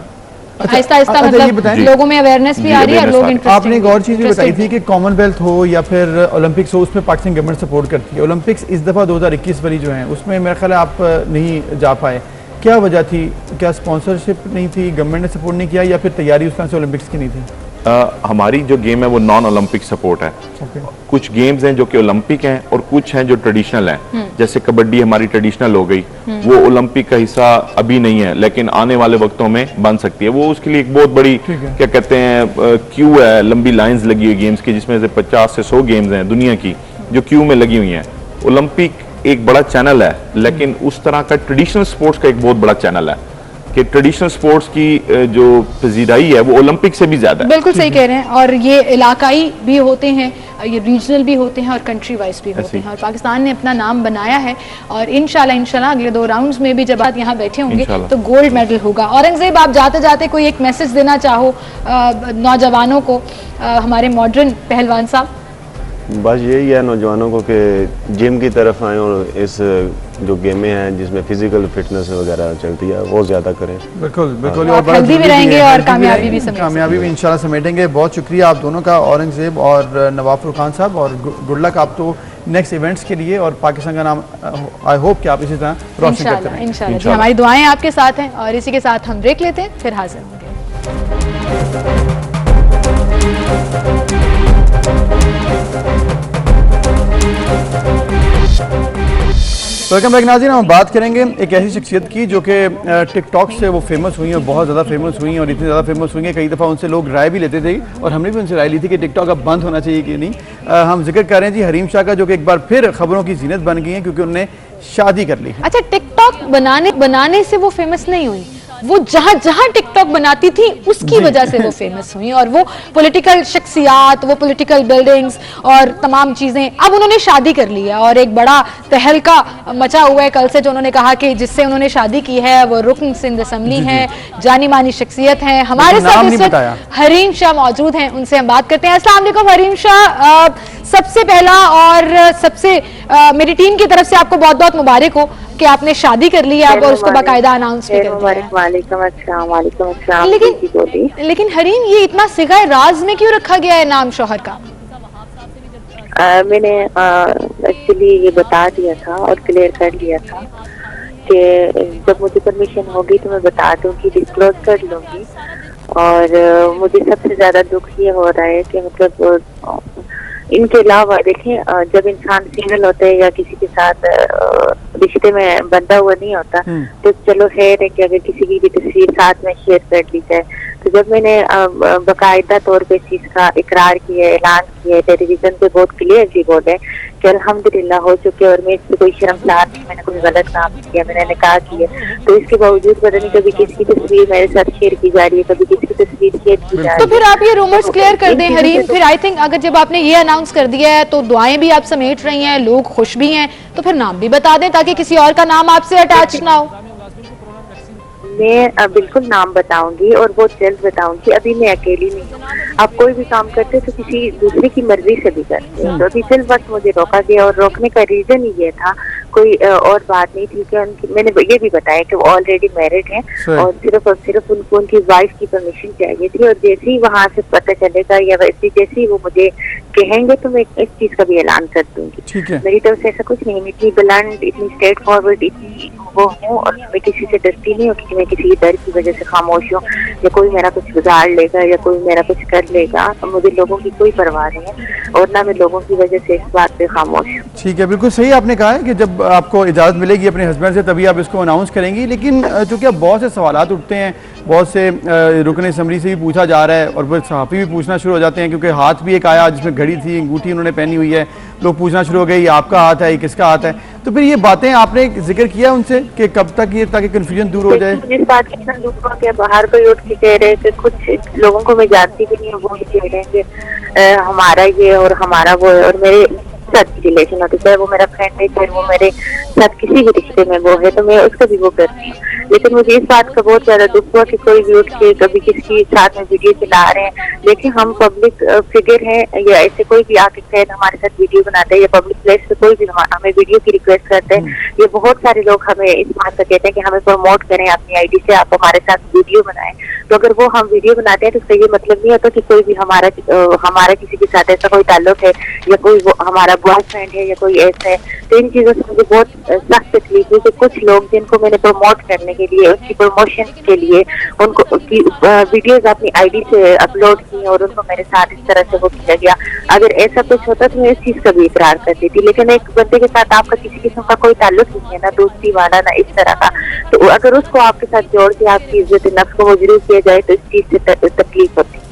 आहिस्ता आहिस्ता मतलब लोगों में अवेयरनेस भी आ रही है और लोग इंटरेस्टेड। आपने एक और चीज भी बताई थी कि कॉमनवेल्थ हो या फिर ओलंपिक्स हो, उसमें पाकिस्तान गवर्नमेंट सपोर्ट करती है। ओलंपिक्स इस दफ़ा 2021 वाली जो है उसमें मेरा ख्याल है आप नहीं जा पाए, क्या वजह थी? क्या स्पॉन्सरशिप नहीं थी, गवर्नमेंट ने सपोर्ट नहीं किया, या फिर तैयारी उस तरह से ओलंपिक्स की नहीं थी? हमारी जो गेम है वो नॉन ओलंपिक सपोर्ट है। कुछ गेम्स हैं जो कि ओलंपिक हैं और कुछ हैं जो ट्रेडिशनल हैं। जैसे कबड्डी हमारी ट्रेडिशनल हो गई, वो ओलंपिक का हिस्सा अभी नहीं है, लेकिन आने वाले वक्तों में बन सकती है। वो उसके लिए एक बहुत बड़ी क्या कहते हैं क्यू है, लंबी लाइंस लगी हुई गेम्स की, जिसमें से 50 से 100 गेम्स हैं दुनिया की, जो क्यू में लगी हुई हैं। ओलंपिक एक बड़ा चैनल है, लेकिन उस तरह का ट्रेडिशनल स्पोर्ट्स का एक बहुत बड़ा चैनल है कि ट्रेडिशनल स्पोर्ट्स की जो पजीराई है वो ओलंपिक से भी ज्यादा है। बिल्कुल सही कह रहे हैं। और ये इलाकाई भी होते हैं, ये रीजनल भी होते हैं और कंट्री वाइज भी होते हैं, और पाकिस्तान ने अपना नाम बनाया है। और इंशाल्लाह अगले 2 राउंड्स में भी जब आप यहाँ बैठे होंगे तो गोल्ड मेडल होगा। औरंगजेब, आप जाते जाते कोई एक मैसेज देना चाहो नौजवानों को, हमारे मॉडर्न पहलवान साहब? बस यही है नौजवानों को कि जिम की तरफ आए और इस जो गेमें हैं जिसमें फिजिकल फिटनेस वगैरह चलती है वो ज़्यादा करें। बिल्कुल बिल्कुल, और हेल्दी भी रहेंगे और कामयाबी भी इंशाल्लाह समेटेंगे। बहुत शुक्रिया आप दोनों का, औरंगजेब और नवाब फुरकान साहब, और गुड लक आप तो नेक्स्ट इवेंट्स के लिए, और पाकिस्तान का नाम आई होप कि आप इसी तरह रोशन करते रहें। इंशाल्लाह हमारी दुआएं आपके साथ हैं। और इसी के साथ हम ब्रेक लेते हैं, फिर हाजिर होंगे। वेलकम बैक नाज़रीन। हम बात करेंगे एक ऐसी शख्सियत की जो कि टिकटॉक से वो फेमस हुई हैं, बहुत ज़्यादा फेमस हुई हैं, और इतनी ज़्यादा फेमस हुई हैं कई दफ़ा उनसे लोग राय भी लेते थे, और हमने भी उनसे राय ली थी कि टिकटॉक अब बंद होना चाहिए कि नहीं। हम जिक्र कर रहे हैं जी हरीम शाह का, जो कि एक बार फिर खबरों की जीनत बन गई हैं क्योंकि उन्होंने शादी कर ली है। अच्छा, टिकटॉक बनाने से वो फेमस नहीं हुई, वो जहां टिकटॉक बनाती थी उसकी वजह से वो फेमस हुई, और वो पॉलिटिकल शख्सियात, वो पॉलिटिकल बिल्डिंग्स और तमाम चीजें। अब उन्होंने शादी कर ली है और एक बड़ा तहलका मचा हुआ है कल से, जो उन्होंने कहा कि जिससे उन्होंने शादी की है वो रुकन सिंध असम्बली हैं, जानी मानी शख्सियत हैं। हमारे साथ इस वक्त हरीम शाह मौजूद हैं, उनसे हम बात करते हैं। अस्सलाम वालेकुम हरीम शाह, सबसे पहला और सबसे मेरी टीम की तरफ से आपको बहुत बहुत मुबारक हो कि आपने शादी कर ली है अब, और उसको बाकायदा अनाउंस भी कर दिया। लेकिन हरीम, ये इतना सिगाए राज में क्यों रखा गया है नाम शौहर का? मैंने एक्चुअली ये बता दिया था और क्लियर कर लिया था कि जब मुझे परमिशन होगी तो मैं बता दूंगी, डिस्क्लोज कर लूंगी। और मुझे सबसे ज्यादा दुख ये हो रहा है कि मतलब इनके अलावा देखें, जब इंसान सिंगल होता है या किसी के साथ रिश्ते में बंधा हुआ नहीं होता तो चलो खैर है कि अगर किसी की भी तस्वीर साथ में शेयर कर ली जाए। तो जब मैंने बाकायदा तौर पे इस चीज का इकरार किया, ऐलान किया, टेलीविजन पे बहुत क्लियरली बोले कि अल्हम्दुलिल्लाह हो चुके, और मैं इससे कोई शर्मसार नहीं, मैंने कोई गलत काम नहीं किया, मैंने निकाह किया, तो इसके बावजूद पता नहीं कभी किसकी तस्वीर मेरे साथ शेयर की जा रही है, कभी किसकी तस्वीर शेयर की जा रही है। तो फिर आप ये रूमर्स क्लियर कर दें हरीम। फिर आई थिंक अगर जब आपने ये अनाउंस कर दिया है तो दुआएं भी आप समेट रही हैं, लोग खुश भी हैं, तो फिर नाम भी बता दें ताकि किसी और का नाम आपसे अटैच ना हो। मैं बिल्कुल नाम बताऊंगी और बहुत जल्द बताऊंगी। अभी मैं अकेली नहीं हूँ। आप कोई भी काम करते तो किसी दूसरे की मर्जी से भी करते हैं, तो अभी फिल वक्त मुझे रोका गया, और रोकने का रीजन ही ये था, कोई और बात नहीं थी कि उनकी, मैंने ये भी बताया कि वो ऑलरेडी मैरिड हैं और सिर्फ उनको उनकी वाइफ की परमिशन चाहिए थी। और जैसे ही वहाँ से पता चलेगा या वैसे जैसे ही वो मुझे कहेंगे तो मैं इस चीज का भी ऐलान कर दूंगी। मेरी तरफ से ऐसा कुछ नहीं, इतनी ब्लंट, इतनी स्ट्रेट फॉरवर्ड, इतनी वो हूँ, और मैं किसी से डरती नहीं हूँ कि मैं किसी डर की वजह से खामोश हूँ या कोई मेरा कुछ बिगाड़ लेगा या कोई मेरा कुछ कर लेगा। तो मुझे लोगों की कोई परवाह नहीं है और ना मैं लोगों की वजह से इस बात पे खामोश हूँ। ठीक है, बिल्कुल सही आपने कहा है कि जब आपको इजाज़त मिलेगी अपने हस्बैंड से तभी आप इसको अनाउंस करेंगी। लेकिन चूँकि अब बहुत से सवालात उठते हैं, बहुत से रुकन असम्बली से भी पूछा जा रहा है और वो सहाफ़ी भी पूछना शुरू हो जाते हैं, क्योंकि हाथ भी एक आया जिसमें घड़ी थी, अंगूठी उन्होंने पहनी हुई है, लोग पूछना शुरू हो गए ये आपका हाथ है, ये किसका हाथ है। तो फिर ये बातें आपने जिक्र किया उनसे कि कब तक ये, ताकि कन्फ्यूजन दूर हो जाए? इस बात की इतना दुख हुआ कि बाहर कोई उठ के कह रहे कि कुछ लोगों को मैं जानती भी नहीं हूँ, वो भी कह रहे हैं कि हमारा ये और हमारा वो है, और मेरे साथ की रिलेशन होती है, चाहे वो मेरा फ्रेंड है, चाहे वो मेरे साथ किसी भी रिश्ते में वो है, तो मैं उसका भी वो करती हूँ। लेकिन मुझे इस बात का बहुत ज्यादा दुख हुआ कि कोई भी उठ के कभी किसी साथ में वीडियो चला रहे हैं। देखिए, हम पब्लिक फिगर हैं या ऐसे कोई भी आके खैर हमारे साथ वीडियो बनाते हैं या पब्लिक प्लेस पे कोई भी हमें वीडियो की रिक्वेस्ट करते हैं, ये बहुत सारे लोग हमें इस बात का कहते हैं कि हमें प्रमोट करें अपनी आईडी से, आप हमारे साथ वीडियो बनाएं। तो अगर वो हम वीडियो बनाते हैं तो उसका ये मतलब नहीं होता कि कोई भी हमारा किसी के साथ ऐसा कोई ताल्लुक है या कोई हमारा बॉयफ्रेंड है या कोई ऐसा है। तो इन चीजों से मुझे बहुत सख्त तकलीफ हुई कि कुछ लोग जिनको मैंने प्रमोट करने के लिए, उसकी प्रमोशन के लिए उनको वीडियोस अपनी आईडी से अपलोड की और उनको मेरे साथ इस तरह से वो किया गया। अगर ऐसा कुछ होता तो मैं इस चीज का भी इकरार कर देती, लेकिन एक बंदे के साथ आपका किसी किस्म का कोई ताल्लुक नहीं है, ना दोस्ती वाला ना इस तरह का, तो अगर उसको आपके साथ जोड़ के आपकी इज्जत नफ्स को मजरूर किया जाए तो इस चीज से तकलीफ होती है।